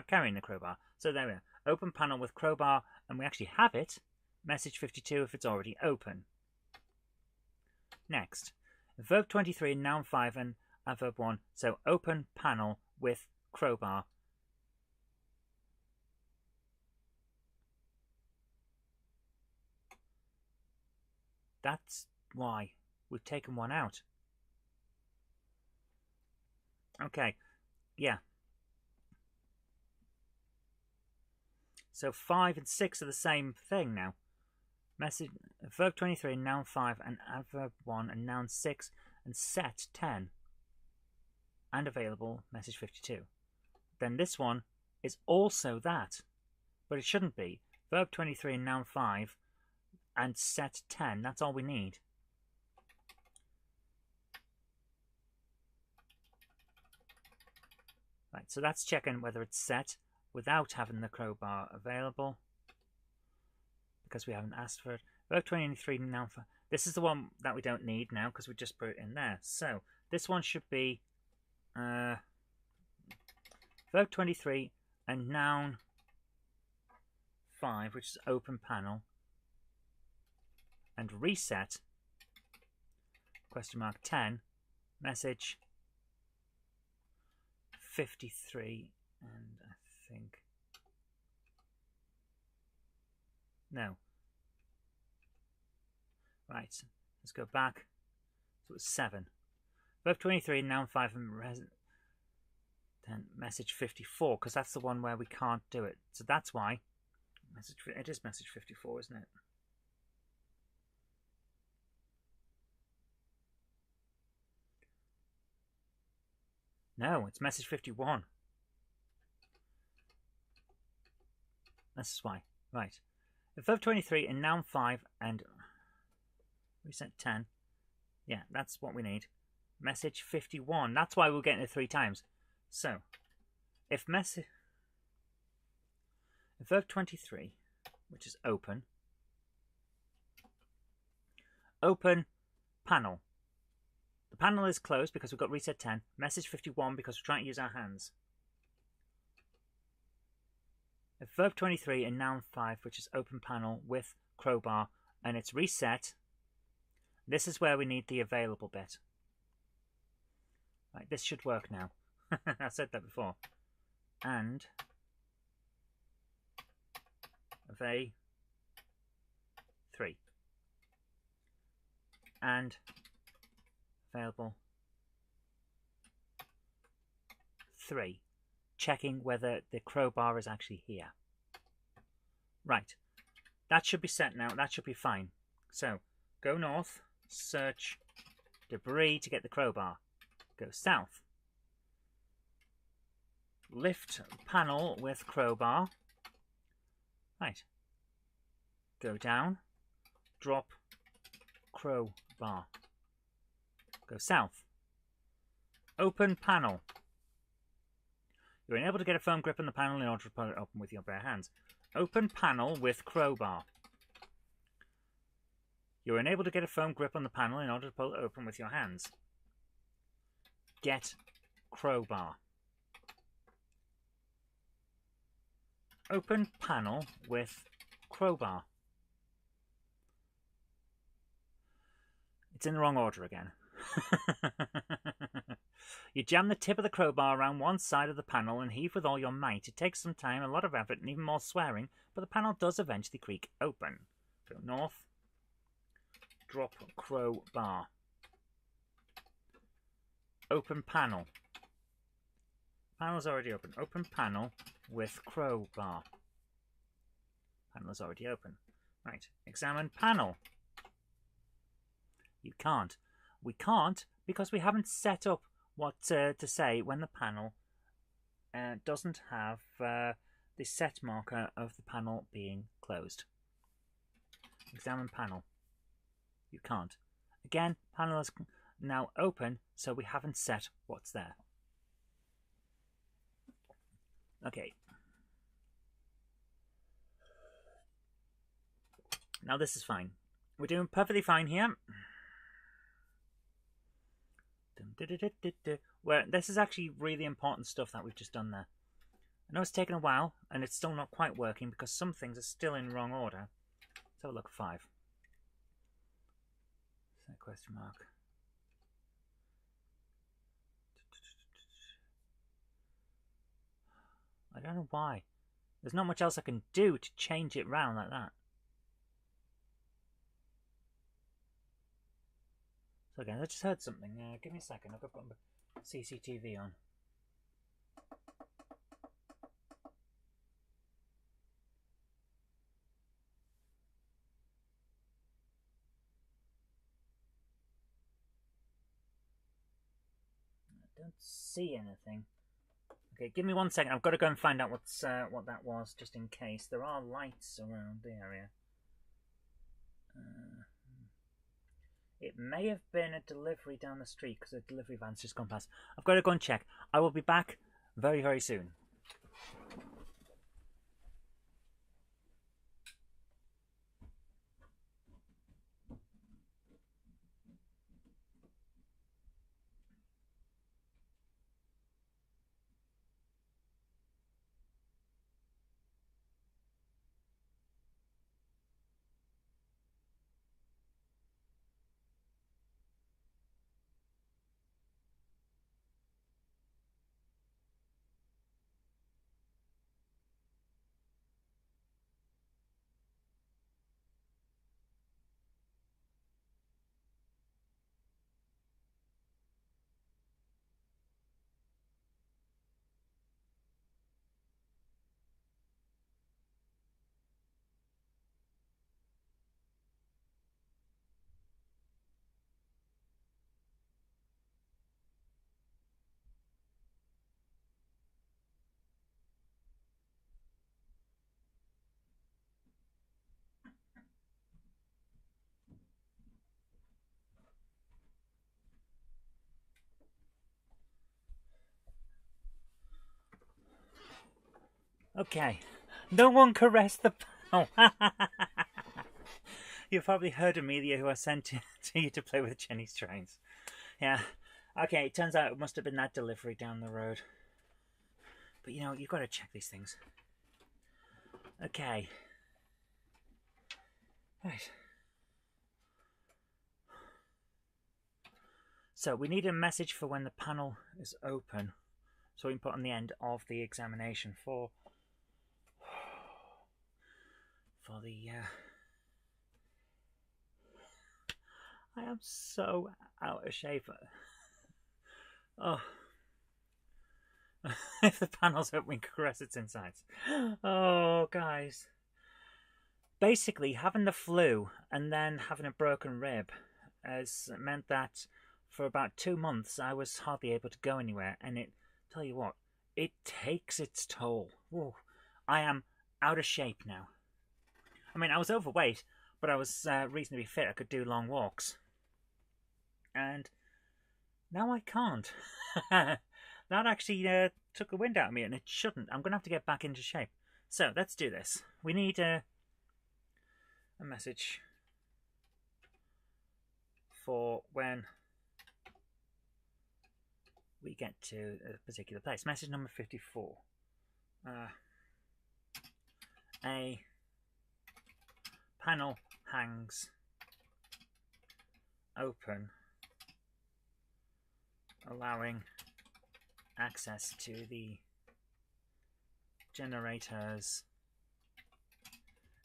carrying the crowbar, so there we are. Open panel with crowbar, and we actually have it. Message 52 if it's already open. Next, verb 23 and noun 5 and adverb 1. So open panel with crowbar. That's why we've taken one out. Okay, yeah. So 5 and 6 are the same thing now. Message verb 23 and noun 5 and adverb 1 and noun 6 and set 10 and available message 52. Then this one is also that, but it shouldn't be. Verb 23 and noun 5 and set 10, that's all we need. Right, so that's checking whether it's set without having the crowbar available, because we haven't asked for it. Verb 23 and noun 5. This is the one that we don't need now because we just put it in there. So this one should be verb 23 and noun 5, which is open panel, and reset question mark 10 message 53, and I think no. Right, let's go back. So it's 7. Verb 23, noun 5, and then message 54, because that's the one where we can't do it. So that's why it is message 54, isn't it? No, it's message 51. This is why. Right. If verb 23 and noun 5 and reset 10. Yeah, that's what we need. Message 51. That's why we're getting it 3 times. So, if verb 23, which is open panel. The panel is closed because we've got reset 10. Message 51 because we're trying to use our hands. If verb 23 and noun 5, which is open panel with crowbar, and it's reset, this is where we need the available bit. Right, this should work now. I said that before. And A3 and available 3, checking whether the crowbar is actually here. Right, that should be set now. That should be fine. So go north, search debris to get the crowbar. Go south, lift panel with crowbar. Right, go down, drop crowbar. Go south, open panel. You're unable to get a firm grip on the panel in order to pull it open with your bare hands. Open panel with crowbar. You're unable to get a firm grip on the panel in order to pull it open with your hands. Get crowbar. Open panel with crowbar. It's in the wrong order again. You jam the tip of the crowbar around one side of the panel and heave with all your might. It takes some time, a lot of effort, and even more swearing, but the panel does eventually creak open. Go north, drop crowbar. Open panel. Panel's already open. Open panel with crowbar. Panel is already open. Right, examine panel. You can't. We can't because we haven't set up what to say when the panel doesn't have the set marker of the panel being closed. Examine panel. You can't. Again, panel is now open, so we haven't set what's there. Okay. Now this is fine. We're doing perfectly fine here. Where this is actually really important stuff that we've just done there. I know it's taken a while and it's still not quite working because some things are still in wrong order. Let's have a look at 5. Set question mark. I don't know why. There's not much else I can do to change it round like that. So again, I just heard something. Give me a second. I've got CCTV on. don't see anything. Okay, give me 1 second. I've got to go and find out what that was, just in case. There are lights around the area. It may have been a delivery down the street because a delivery van's just gone past. I've got to go and check. I will be back very, very soon. Okay, no one caressed the panel. You've probably heard Amelia, who I sent to you to play with Jenny's trains. Yeah, okay, it turns out it must have been that delivery down the road. But you know, you've got to check these things. Okay. Right. So we need a message for when the panel is open, so we can put on the end of the examination for the I am so out of shape. Oh. If the panel's open, we can caress its insides. Oh, guys. Basically, having the flu and then having a broken rib has meant that for about 2 months I was hardly able to go anywhere, and tell you what, it takes its toll. Ooh, I am out of shape now. I mean, I was overweight, but I was reasonably fit. I could do long walks. And now I can't. That actually took the wind out of me, and it shouldn't. I'm going to have to get back into shape. So, let's do this. We need a message for when we get to a particular place. Message number 54. A panel hangs open, allowing access to the generator's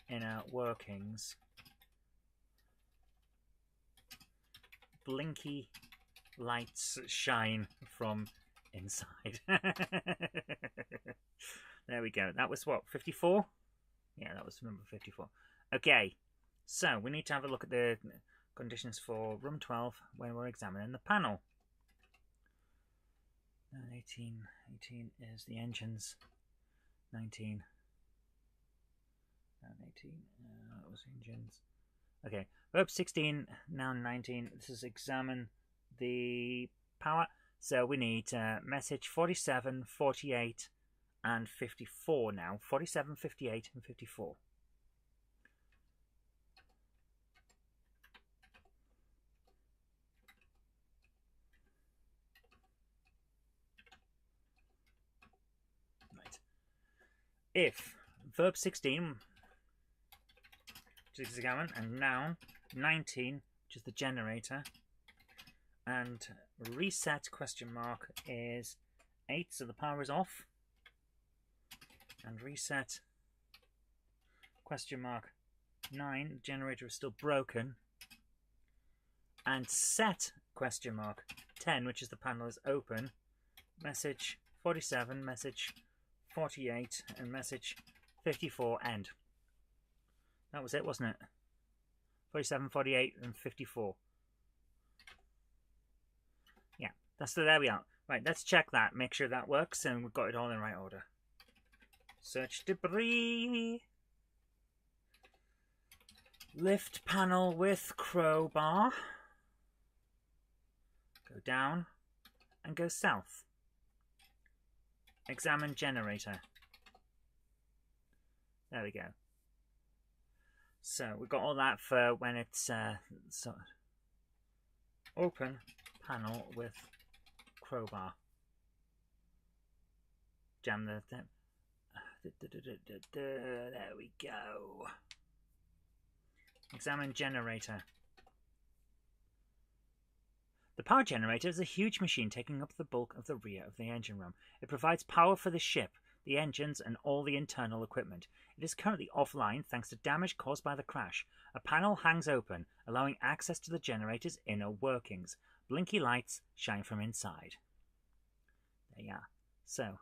inner workings. Blinky lights shine from inside. There we go. That was what, 54? Yeah, that was number 54. Okay, so we need to have a look at the conditions for room 12 when we're examining the panel. 18 is the engines. 19 and 18 that was engines. Okay, verb 16, now 19. This is examine the power. So we need message 47, 48 and 54 now. 47, 58 and 54. If verb 16, which is examine, and noun 19, which is the generator, and reset question mark is 8, so the power is off, and reset question mark 9, the generator is still broken, and set question mark 10, which is the panel is open, message 47, message 48 and message 54 end. That was it, wasn't it? 47, 48 and 54. Yeah, there we are. Right, let's check that. Make sure that works and we've got it all in the right order. Search debris. Lift panel with crowbar. Go down and go south. Examine generator. There we go. So we've got all that for when it's so open panel with crowbar. Jam the thing. There we go. Examine generator. The power generator is a huge machine taking up the bulk of the rear of the engine room. It provides power for the ship, the engines, and all the internal equipment. It is currently offline thanks to damage caused by the crash. A panel hangs open, allowing access to the generator's inner workings. Blinky lights shine from inside. There you are. So,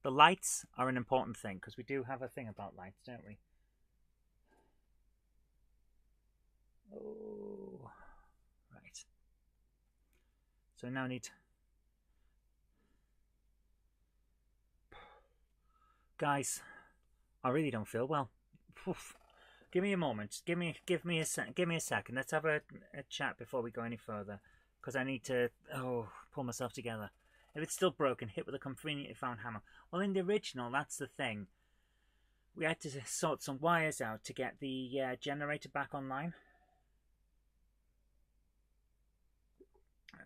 the lights are an important thing, because we do have a thing about lights, don't we? Oh, right. So now I need... Guys, I really don't feel well. Oof. Give me a moment. Give me a second. Let's have a chat before we go any further, because I need to pull myself together. If it's still broken, hit with a conveniently found hammer. Well, in the original, that's the thing. We had to sort some wires out to get the generator back online.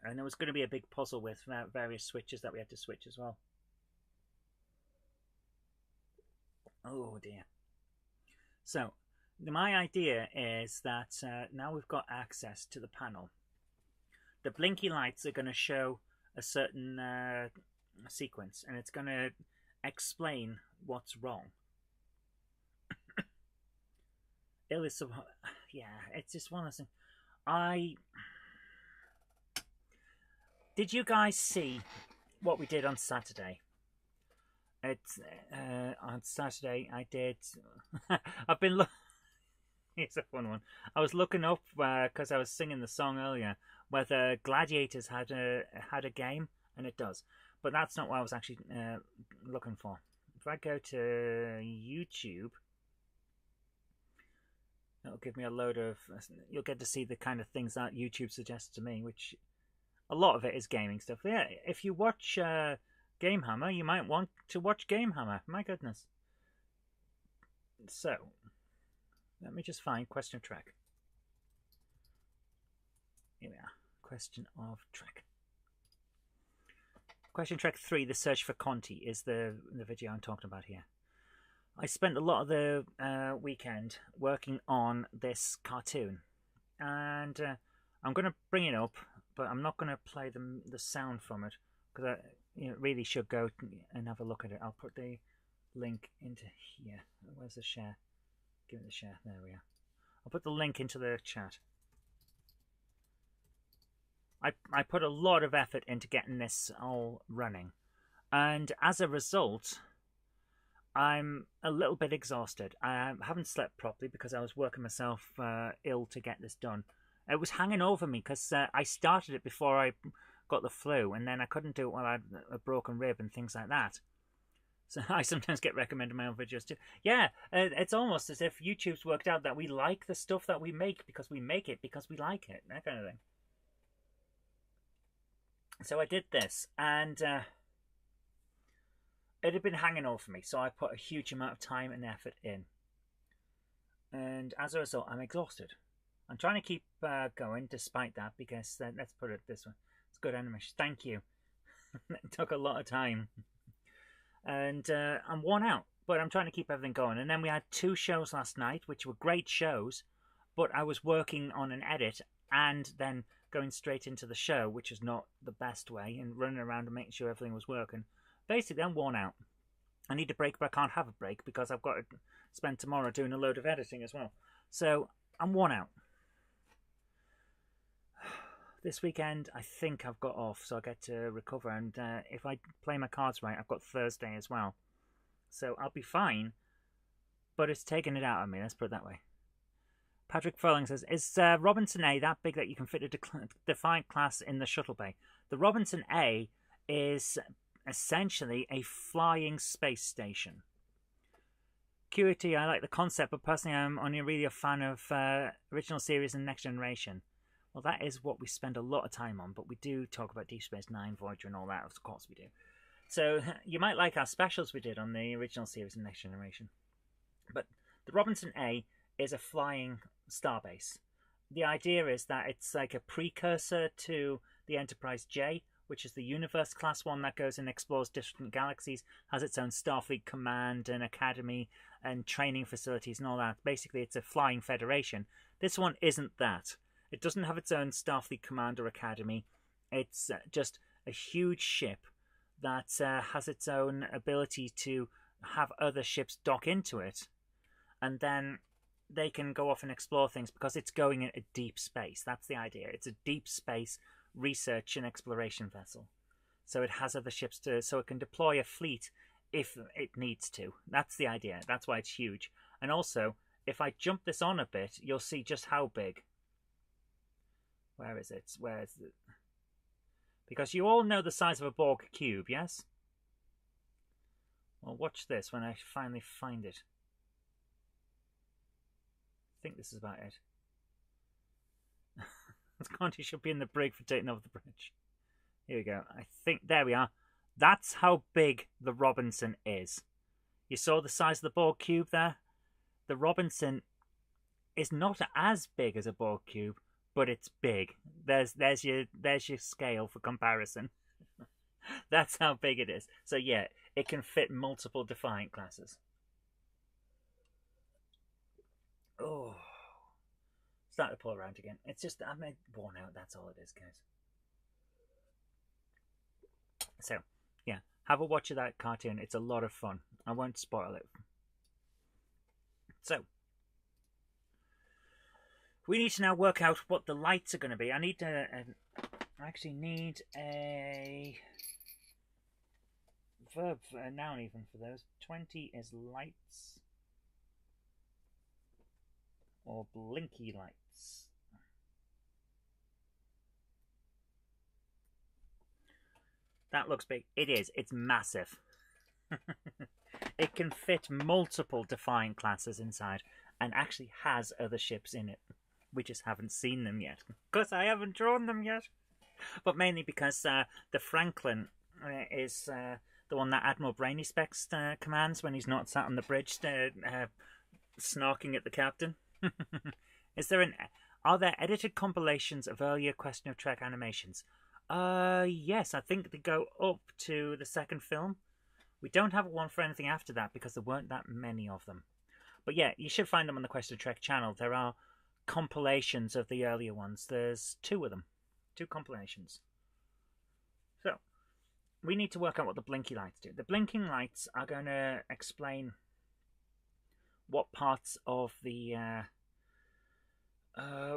And there was going to be a big puzzle with various switches that we had to switch as well. Oh dear. So, my idea is that now we've got access to the panel. The blinky lights are going to show a certain sequence, and it's going to explain what's wrong. Yeah, it's just one of those things. Did you guys see what we did on Saturday? It's on Saturday I did. I've been It's a fun one. I was looking up because I was singing the song earlier whether Gladiators had a game, and it does. But that's not what I was actually looking for. If I go to YouTube, it'll give me a load of. You'll get to see the kind of things that YouTube suggests to me, which a lot of it is gaming stuff. Yeah, if you watch GameHammer, you might want to watch GameHammer. My goodness. So, let me just find Question of Trek. Here we are. Question of Trek. Question Trek 3, The Search for Conti, is the video I'm talking about here. I spent a lot of the weekend working on this cartoon. And I'm going to bring it up, but I'm not going to play the sound from it, because I really should go and have a look at it. I'll put the link into here. Where's the share? Give it the share. There we are. I'll put the link into the chat. I put a lot of effort into getting this all running, and as a result, I'm a little bit exhausted. I haven't slept properly because I was working myself ill to get this done. It was hanging over me because I started it before I got the flu, and then I couldn't do it while I had a broken rib and things like that. So I sometimes get recommended my own videos too. Yeah, it's almost as if YouTube's worked out that we like the stuff that we make because we make it because we like it, that kind of thing. So I did this, and it had been hanging over me, so I put a huge amount of time and effort in. And as a result, I'm exhausted. I'm trying to keep going despite that, because let's put it this way. It's good animation. Thank you. It took a lot of time. And I'm worn out, but I'm trying to keep everything going. And then we had 2 shows last night, which were great shows, but I was working on an edit and then going straight into the show, which is not the best way, and running around and making sure everything was working. Basically, I'm worn out. I need a break, but I can't have a break because I've got to spend tomorrow doing a load of editing as well. So I'm worn out. This weekend, I think I've got off, so I get to recover. And if I play my cards right, I've got Thursday as well. So I'll be fine, but it's taking it out of me, let's put it that way. Patrick Furling says, is Robinson A that big that you can fit a Defiant class in the shuttle bay? The Robinson A is essentially a flying space station. QT, I like the concept, but personally I'm only really a fan of original series and Next Generation. Well, that is what we spend a lot of time on, but we do talk about Deep Space Nine, Voyager and all that, of course we do. So you might like our specials we did on the original series and Next Generation. But the Robinson A is a flying starbase. The idea is that it's like a precursor to the Enterprise J, which is the Universe class one that goes and explores different galaxies, has its own Starfleet command and academy and training facilities and all that. Basically, it's a flying federation. This one isn't that. It doesn't have its own Starfleet command or academy. It's just a huge ship that has its own ability to have other ships dock into it, and then they can go off and explore things because it's going into deep space. That's the idea. It's a deep space research and exploration vessel. So it has other ships so it can deploy a fleet if it needs to. That's the idea. That's why it's huge. And also, if I jump this on a bit, you'll see just how big. Where is it? Where is it? Because you all know the size of a Borg cube, yes? Well, watch this when I finally find it. I think this is about it. Conti should be in the brig for taking over the bridge. Here we go. I think, there we are. That's how big the Robinson is. You saw the size of the Borg cube there? The Robinson is not as big as a Borg cube, but it's big. There's your scale for comparison. That's how big it is. So yeah, it can fit multiple Defiant classes. Oh. Start to pull around again. It's just, I'm worn out, that's all it is, guys. So, yeah, have a watch of that cartoon. It's a lot of fun. I won't spoil it. So, we need to now work out what the lights are going to be. I need to, I actually need a verb, a noun even for those. 20 is lights. Or blinky lights. That looks big. It is. It's massive. It can fit multiple Defiant classes inside and actually has other ships in it. We just haven't seen them yet. Because I haven't drawn them yet. But mainly because the Franklin is the one that Admiral Brainy Specs commands when he's not sat on the bridge snarking at the captain. Are there edited compilations of earlier Question of Trek animations? Yes, I think they go up to the second film. We don't have one for anything after that because there weren't that many of them. But yeah, you should find them on the Question of Trek channel. There are compilations of the earlier ones. There's 2 of them. 2 compilations. So, we need to work out what the blinky lights do. The blinking lights are going to explain what parts of the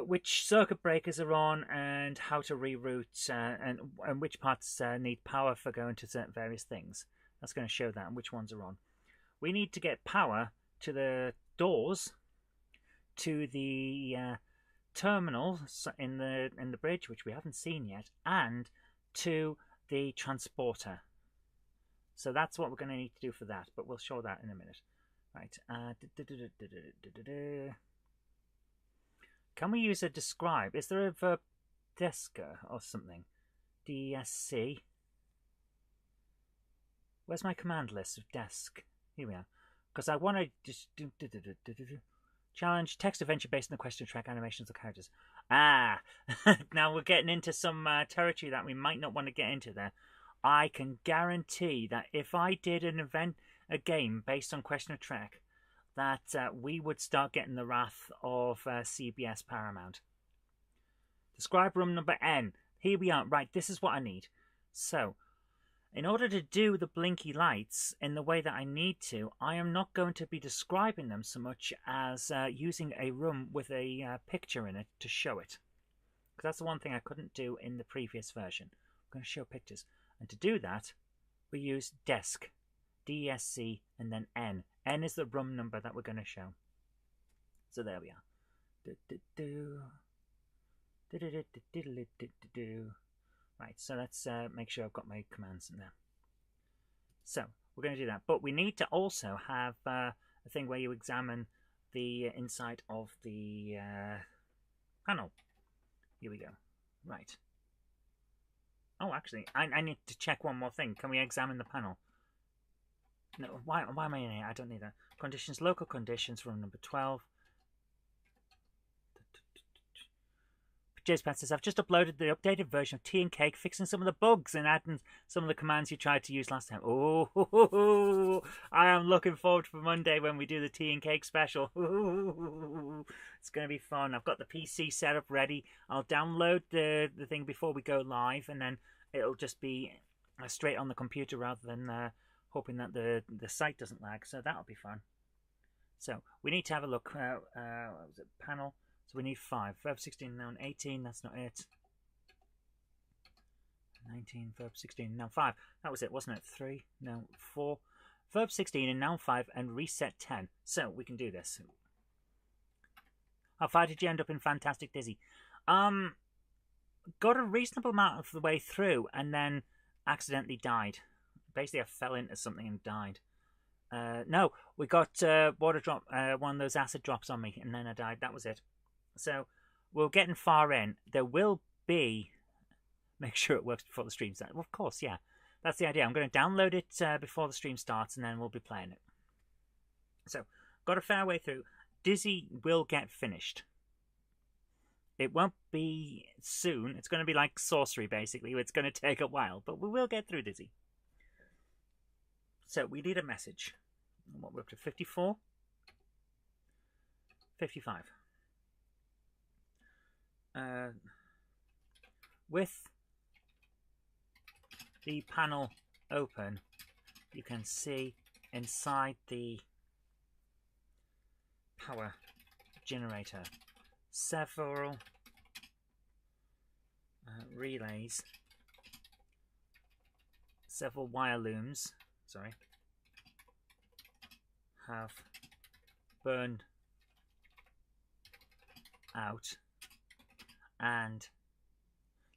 which circuit breakers are on and how to reroute and which parts need power for going to certain various things. That's going to show that and which ones are on. We need to get power to the doors, to the terminal in the bridge, which we haven't seen yet, and to the transporter. So that's what we're going to need to do for that, but we'll show that in a minute. Right. Can we use a describe? Is there a verb desker or something? DSC. Where's my command list of desk? Here we are. Because I want to just do challenge text adventure based on the question track animations of characters. Ah, now we're getting into some territory that we might not want to get into there. I can guarantee that if I did a game based on question of track, that we would start getting the wrath of CBS Paramount. Describe room number N. Here we are. Right, this is what I need. So, in order to do the blinky lights in the way that I need to, I am not going to be describing them so much as using a room with a picture in it to show it. Because that's the one thing I couldn't do in the previous version. I'm going to show pictures. And to do that, we use desk, DSC, and then N. N is the room number that we're going to show. So there we are. Right, so let's make sure I've got my commands in there. So we're going to do that, but we need to also have a thing where you examine the inside of the panel. Here we go. Right. Oh, actually, I need to check one more thing. Can we examine the panel? No, why am I in here? I don't need that. Conditions, local conditions, room number 12. James Pat says, I've just uploaded the updated version of Tea and Cake, fixing some of the bugs and adding some of the commands you tried to use last time. Oh, I am looking forward for Monday when we do the Tea and Cake special. It's going to be fun. I've got the PC set up ready. I'll download the thing before we go live, and then it'll just be straight on the computer rather than hoping that the site doesn't lag. So that'll be fun. So we need to have a look. What was it? Panel. So we need 5. Verb 16, noun 18, that's not it. 19, verb 16, noun 5. That was it, wasn't it? 3, noun 4. Verb 16 and noun 5 and reset 10. So we can do this. How far did you end up in Fantastic Dizzy? Got a reasonable amount of the way through and then accidentally died. Basically, I fell into something and died. No, we got water drop, one of those acid drops on me, and then I died. That was it. So we're getting far in. There will be... Make sure it works before the stream starts. Well, of course, yeah. That's the idea. I'm going to download it before the stream starts, and then we'll be playing it. So, got a fair way through. Dizzy will get finished. It won't be soon. It's going to be like sorcery, basically. It's going to take a while, but we will get through Dizzy. So, we need a message. What, we're up to 54? 55. With the panel open, you can see inside the power generator several relays, several wire looms, have burned out. And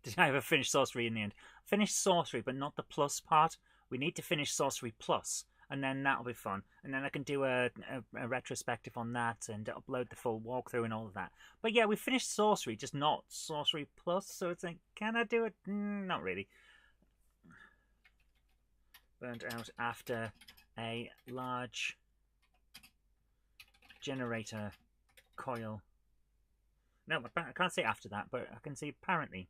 did I ever finish sorcery in the end? Finished sorcery, but not the plus part. We need to finish sorcery plus, and then that'll be fun. And then I can do a retrospective on that and upload the full walkthrough and all of that. But yeah, we finished sorcery, just not sorcery plus. So it's like, can I do it? Not really. Burned out after a large generator coil. No, I can't say after that, but I can say apparently.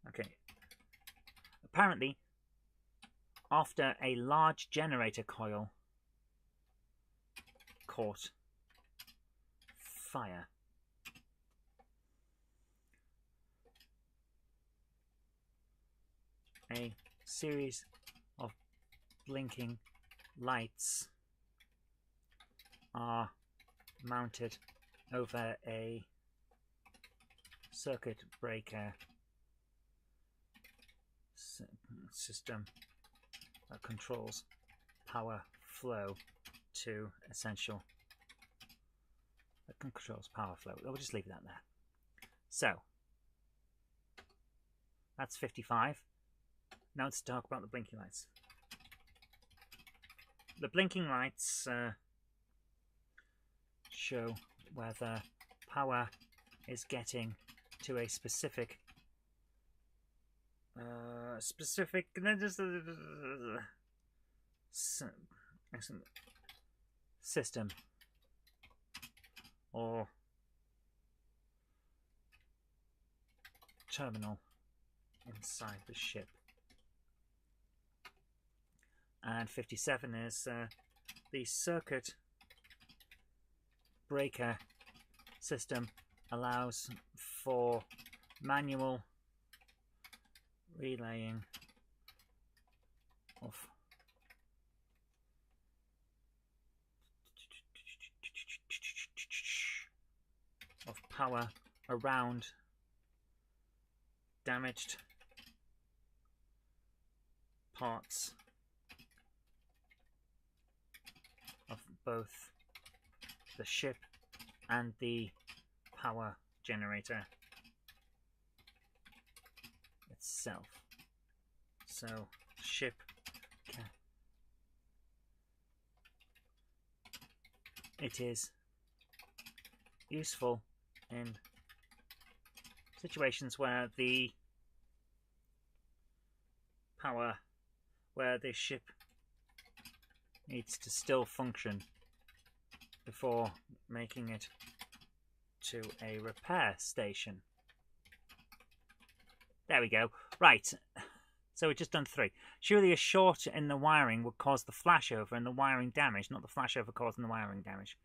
Okay. Apparently, after a large generator coil caught fire. A series of blinking lights are mounted over a circuit breaker system that controls power flow to essential. That controls power flow. We'll just leave that there. So that's 55. Now let's talk about the blinking lights. The blinking lights show whether power is getting to a specific system or terminal inside the ship. And 57 is the circuit breaker system allows for manual relaying of power around damaged parts both the ship and the power generator itself. So ship can, it is useful in situations where the ship needs to still function before making it to a repair station. There we go. Right. So we've just done 3. Surely a short in the wiring would cause the flashover and the wiring damage, not the flashover causing the wiring damage.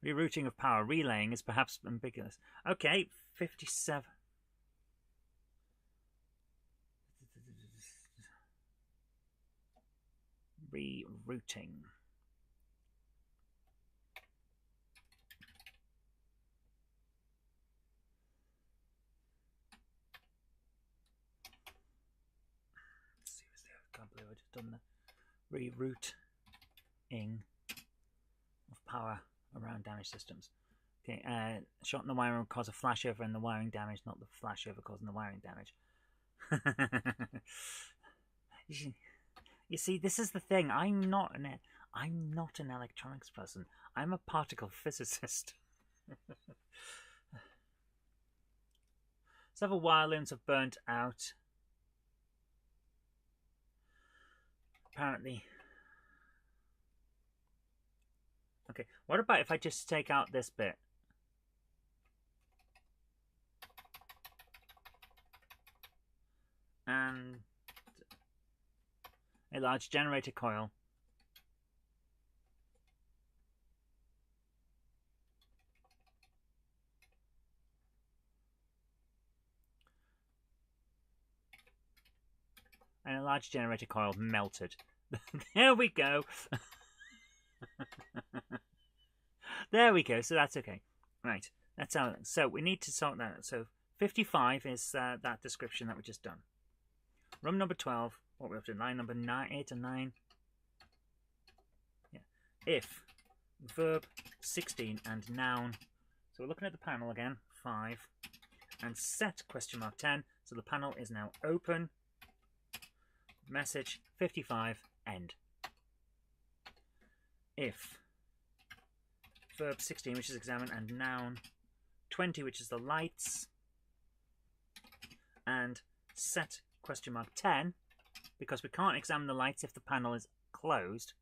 Rerouting of power relaying is perhaps ambiguous. Okay, 57. Rerouting. I can't believe I just done the rerouting of power around damaged systems. Okay, short in the wiring will cause a flashover and the wiring damage, not the flashover causing the wiring damage. You see, this is the thing. I'm not an electronics person. I'm a particle physicist. Several wire looms have burnt out. Apparently. Okay, what about if I just take out this bit? And a large generator coil. And a large generator coil melted. There we go. There we go. So that's okay. Right. That's how. So we need to sort that out. So 55 is that description that we just done. Room number 12. What we have to do? Line number 9, 8 and 9. Yeah. If verb 16 and noun. So we're looking at the panel again. 5 and set question mark 10. So the panel is now open. Message 55 end. If verb 16, which is examine, and noun 20, which is the lights, and set question mark 10, because we can't examine the lights if the panel is closed.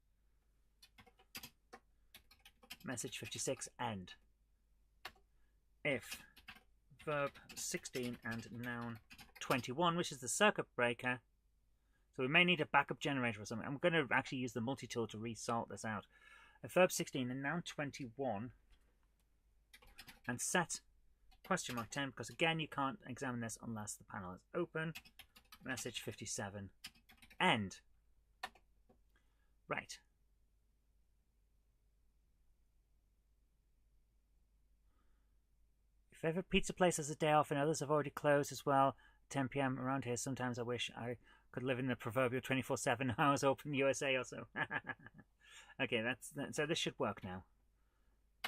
Message 56 end. If verb 16 and noun 21, which is the circuit breaker. So we may need a backup generator or something. I'm going to actually use the multi-tool to resort this out. A verb 16 and noun 21. And set question mark 10, because again you can't examine this unless the panel is open. Message 57. End. Right. Your favourite pizza place has a day off and others have already closed as well. 10 p.m. around here. Sometimes I wish I could live in the proverbial 24/7 hours open USA or so. Okay, so this should work now.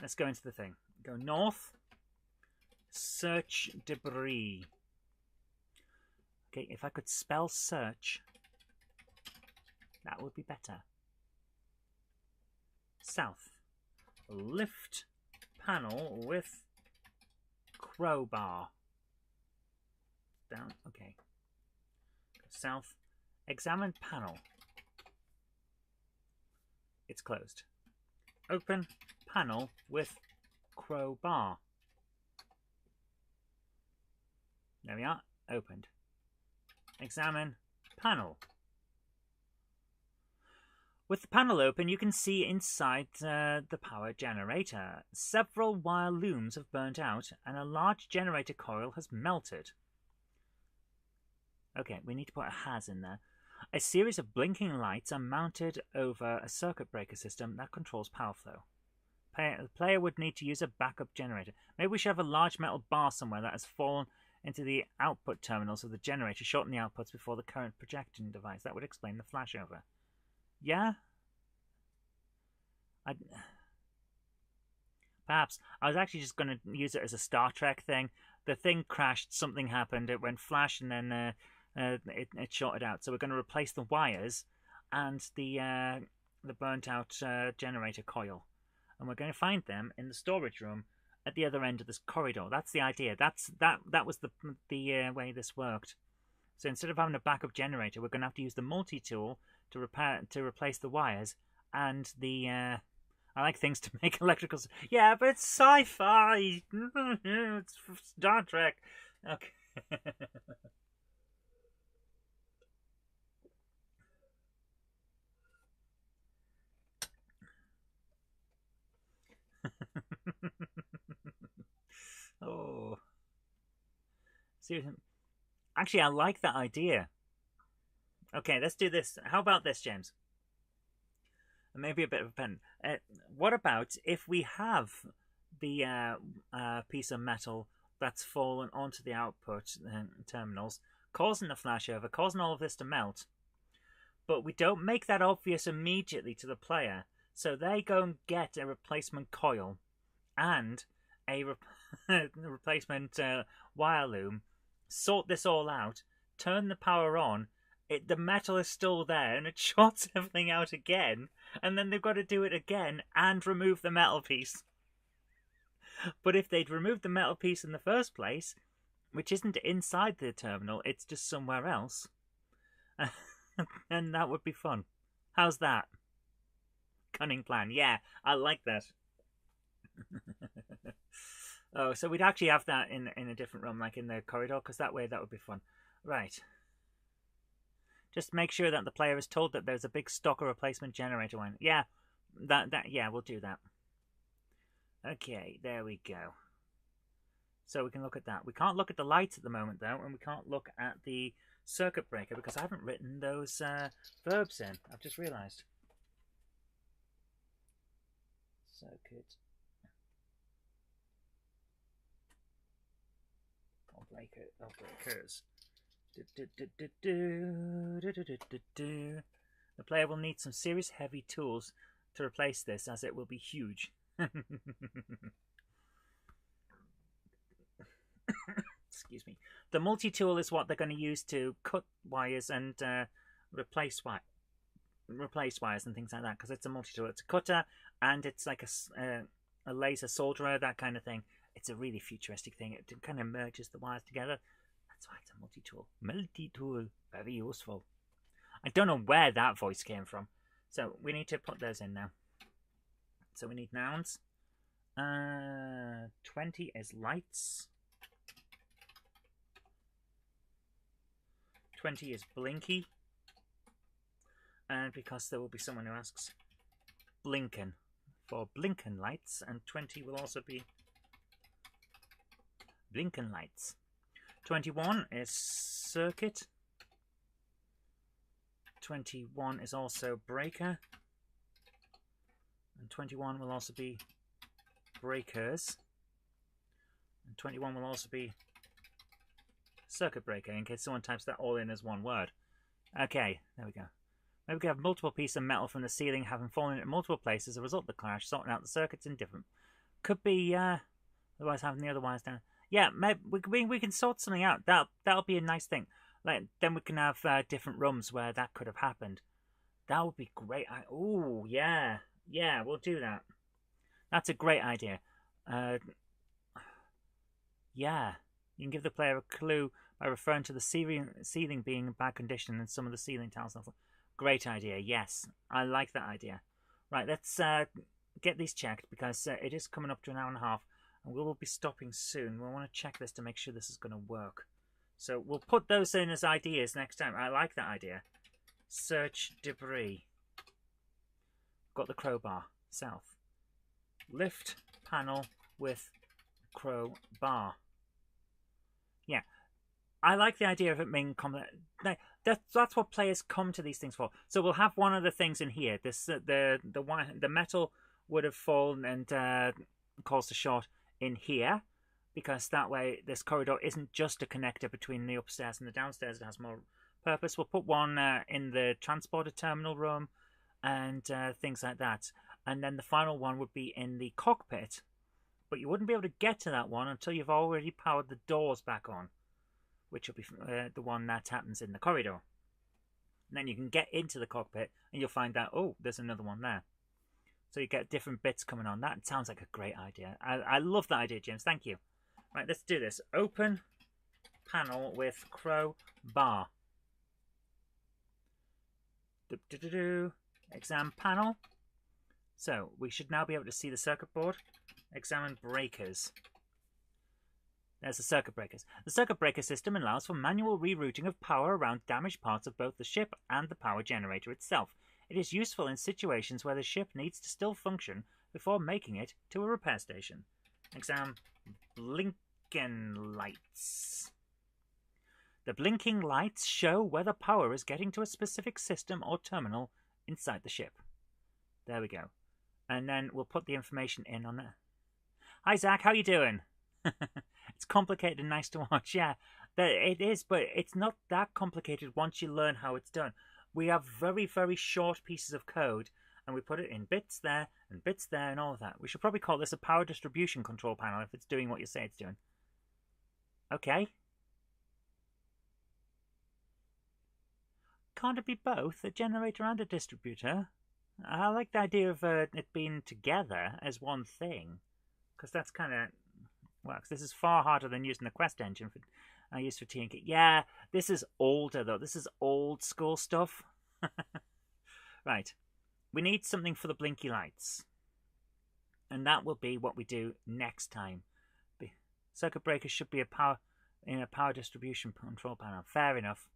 Let's go into the thing. Go north. Search debris. Okay, if I could spell search, that would be better. South. Lift panel with crowbar. Down. Okay. South. Examine panel. It's closed. Open panel with crowbar. There we are. Opened. Examine panel. With the panel open, you can see inside the power generator. Several wire looms have burnt out and a large generator coil has melted. Okay, we need to put a has in there. A series of blinking lights are mounted over a circuit breaker system that controls power flow. The player would need to use a backup generator. Maybe we should have a large metal bar somewhere that has fallen into the output terminals of the generator, shorten the outputs before the current projecting device. That would explain the flashover. Yeah? Perhaps. I was actually just going to use it as a Star Trek thing. The thing crashed, something happened, it went flash, and then it shorted out. So we're going to replace the wires and the burnt out generator coil. And we're going to find them in the storage room at the other end of this corridor. That's the idea. That was the way this worked. So instead of having a backup generator, we're going to have to use the multi-tool to replace the wires and the. I like things to make electrical. Yeah, but it's sci-fi. It's Star Trek. Okay. Oh. Seriously. Actually, I like that idea. Okay, let's do this. How about this, James? Maybe a bit of a pen. What about if we have the piece of metal that's fallen onto the output terminals, causing the flashover, causing all of this to melt, but we don't make that obvious immediately to the player, so they go and get a replacement coil and a replacement wire loom, sort this all out, turn the power on, the metal is still there, and it shorts everything out again, and then they've got to do it again and remove the metal piece. But if they'd removed the metal piece in the first place, which isn't inside the terminal, it's just somewhere else, and that would be fun. How's that? Cunning plan. Yeah, I like that. Oh, so we'd actually have that in a different room, like in the corridor, because that way that would be fun. Right. Just make sure that the player is told that there's a big stock of replacement generator one. Yeah, yeah, we'll do that. Okay, there we go. So we can look at that. We can't look at the lights at the moment, though, and we can't look at the circuit breaker because I haven't written those verbs in. I've just realised. Circuit. Or breakers. The player will need some serious heavy tools to replace this, as it will be huge. Excuse me. The multi-tool is what they're going to use to cut wires and replace wires and things like that, because it's a multi-tool. It's a cutter and it's like a laser solderer, that kind of thing. It's a really futuristic thing. It kind of merges the wires together. That's why it's a multi-tool. Multi-tool. Very useful. I don't know where that voice came from. So we need to put those in now. So we need nouns. 20 is lights. 20 is blinky. And because there will be someone who asks blinken for blinken lights. And 20 will also be blinken lights. 21 is circuit. 21 is also breaker. And 21 will also be breakers. And 21 will also be circuit breaker, in case someone types that all in as one word. Okay, there we go. Maybe we could have multiple pieces of metal from the ceiling having fallen in multiple places as a result of the clash, sorting out the circuits in different. Could be, otherwise having the other wires down. Yeah, maybe we can sort something out. That'll be a nice thing. Like, then we can have different rooms where that could have happened. That would be great. Oh, yeah. Yeah, we'll do that. That's a great idea. Yeah. You can give the player a clue by referring to the ceiling being in bad condition and some of the ceiling tiles. Great idea. Yes. I like that idea. Right, let's get these checked because it is coming up to an hour and a half. And we will be stopping soon. We'll want to check this to make sure this is going to work. So we'll put those in as ideas next time. I like that idea. Search debris. Got the crowbar. South. Lift panel with crowbar. Yeah. I like the idea of it being that's what players come to these things for. So we'll have one of the things in here. This the metal would have fallen and caused a short in here, because that way this corridor isn't just a connector between the upstairs and the downstairs. It has more purpose. We'll put one in the transporter terminal room and things like that. And then the final one would be in the cockpit, but you wouldn't be able to get to that one until you've already powered the doors back on, which will be the one that happens in the corridor. And then you can get into the cockpit and you'll find out, oh, there's another one there. So you get different bits coming on. That sounds like a great idea. I love that idea, James. Thank you. Right, let's do this. Open panel with crowbar. Exam panel. So we should now be able to see the circuit board. Examine breakers. There's the circuit breakers. The circuit breaker system allows for manual rerouting of power around damaged parts of both the ship and the power generator itself. It is useful in situations where the ship needs to still function before making it to a repair station. Exam blinking lights. The blinking lights show whether power is getting to a specific system or terminal inside the ship. There we go. And then we'll put the information in on it. Hi, Zach. How you doing? It's complicated and nice to watch. Yeah, it is, but it's not that complicated once you learn how it's done. We have very, very short pieces of code, and we put it in bits there and all of that. We should probably call this a power distribution control panel if it's doing what you say it's doing. Okay. Can't it be both, a generator and a distributor? I like the idea of it being together as one thing, because that's kind of works. This is far harder than using the Quest engine I used for TNK. Yeah, this is older though. This is old school stuff. Right, we need something for the blinky lights, and that will be what we do next time. Circuit breakers should be a power distribution control panel. Fair enough.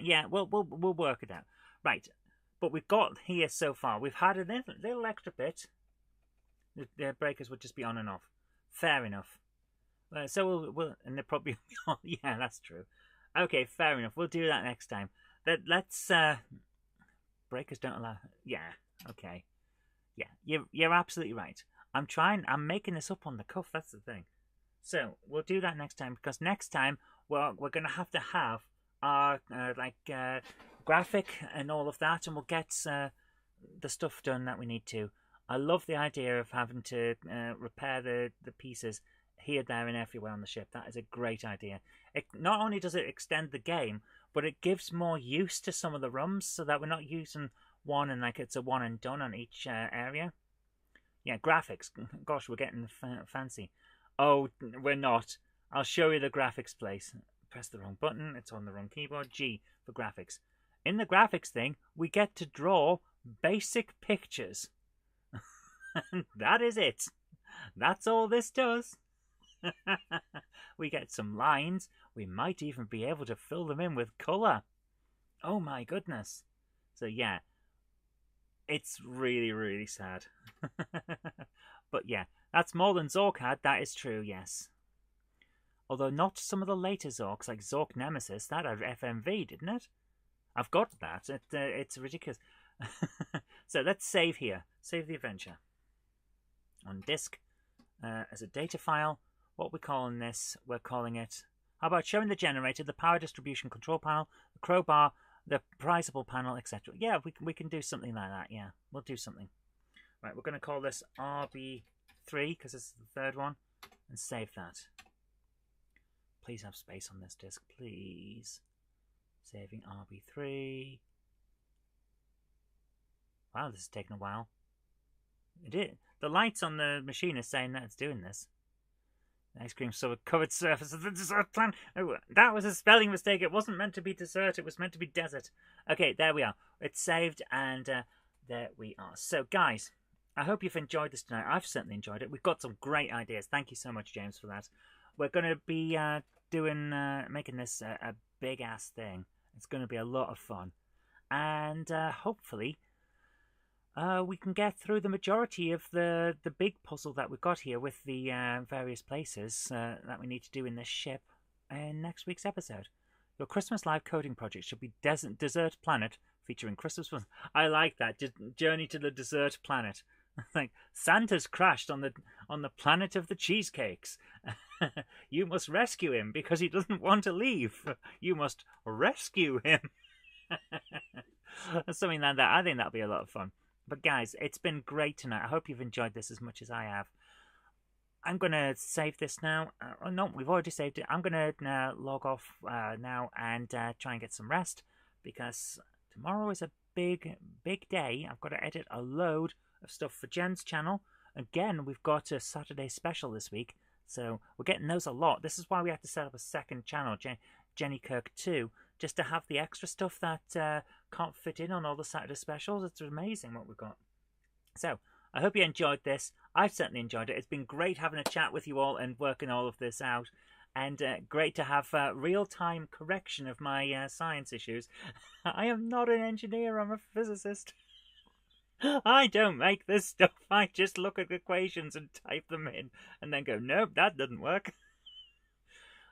Yeah, we'll work it out. Right, but we've got here so far. We've had a little extra bit. The breakers would just be on and off. Fair enough. So we'll and they're probably yeah, that's true. Okay, fair enough. We'll do that next time. Let's breakers don't allow. Yeah, okay. Yeah, you're absolutely right. I'm making this up on the cuff. That's the thing. So we'll do that next time, because next time we're gonna have to have our graphic and all of that, and we'll get the stuff done that we need to. I love the idea of having to repair the pieces here, there, and everywhere on the ship. That is a great idea. It not only does it extend the game, but it gives more use to some of the rooms, so that we're not using one and like it's a one and done on each area. Yeah, graphics. Gosh, we're getting fancy. Oh, we're not. I'll show you the graphics place. Press the wrong button. It's on the wrong keyboard. G for graphics. In the graphics thing, we get to draw basic pictures. That is it. That's all this does. We get some lines. We might even be able to fill them in with colour. Oh my goodness. So yeah, it's really, really sad. But yeah, that's more than Zork had. That is true, yes. Although not some of the later Zorks, like Zork Nemesis, that had FMV, didn't it? I've got that. It's ridiculous. So let's save here. Save the adventure. On disk, as a data file. What we're calling this, we're calling it... How about showing the generator, the power distribution control panel, the crowbar, the prizable panel, etc. Yeah, we can do something like that, yeah. We'll do something. Right, we're going to call this RB3, because it's the third one, and save that. Please have space on this disk, please. Saving RB3. Wow, this is taking a while. It did. The lights on the machine are saying that it's doing this. The ice cream sort of covered surface of the dessert plant. Oh, that was a spelling mistake. It wasn't meant to be dessert. It was meant to be desert. Okay, there we are. It's saved, and there we are. So, guys, I hope you've enjoyed this tonight. I've certainly enjoyed it. We've got some great ideas. Thank you so much, James, for that. We're going to be making this a big-ass thing. It's going to be a lot of fun. And hopefully... we can get through the majority of the big puzzle that we've got here with the various places that we need to do in this ship in next week's episode. Your Christmas live coding project should be Desert Planet, featuring Christmas. I like that. Journey to the Desert Planet. Like Santa's crashed on the planet of the cheesecakes. You must rescue him because he doesn't want to leave. You must rescue him. Something like that. I think that'll be a lot of fun. But guys, it's been great tonight. I hope you've enjoyed this as much as I have. I'm going to save this now. Oh, no, we've already saved it. I'm going to log off now and try and get some rest because tomorrow is a big day. I've got to edit a load of stuff for Jen's channel. Again, we've got a Saturday special this week, so we're getting those a lot. This is why we have to set up a second channel, Jenny Kirk 2, just to have the extra stuff that can't fit in on all the Saturday specials. It's amazing what we've got. So, I hope you enjoyed this. I've certainly enjoyed it. It's been great having a chat with you all and working all of this out. And great to have real-time correction of my science issues. I am not an engineer, I'm a physicist. I don't make this stuff. I just look at equations and type them in and then go, nope, that doesn't work.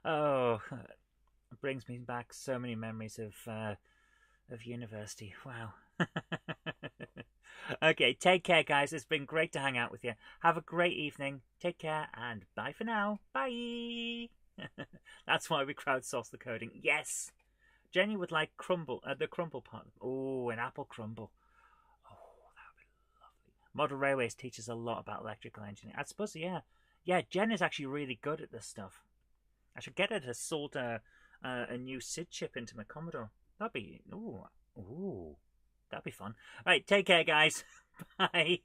Oh, it brings me back so many memories of university. Wow. Okay, take care, guys. It's been great to hang out with you. Have a great evening. Take care, and bye for now. Bye! That's why we crowdsourced the coding. Yes! Jenny would like the crumble part. Oh, an apple crumble. Oh, that would be lovely. Model Railways teaches a lot about electrical engineering. I suppose, yeah. Yeah, Jen is actually really good at this stuff. I should get her to sort a new SID chip into my Commodore. That'd be... Ooh. That'd be fun. Right, take care, guys. Bye.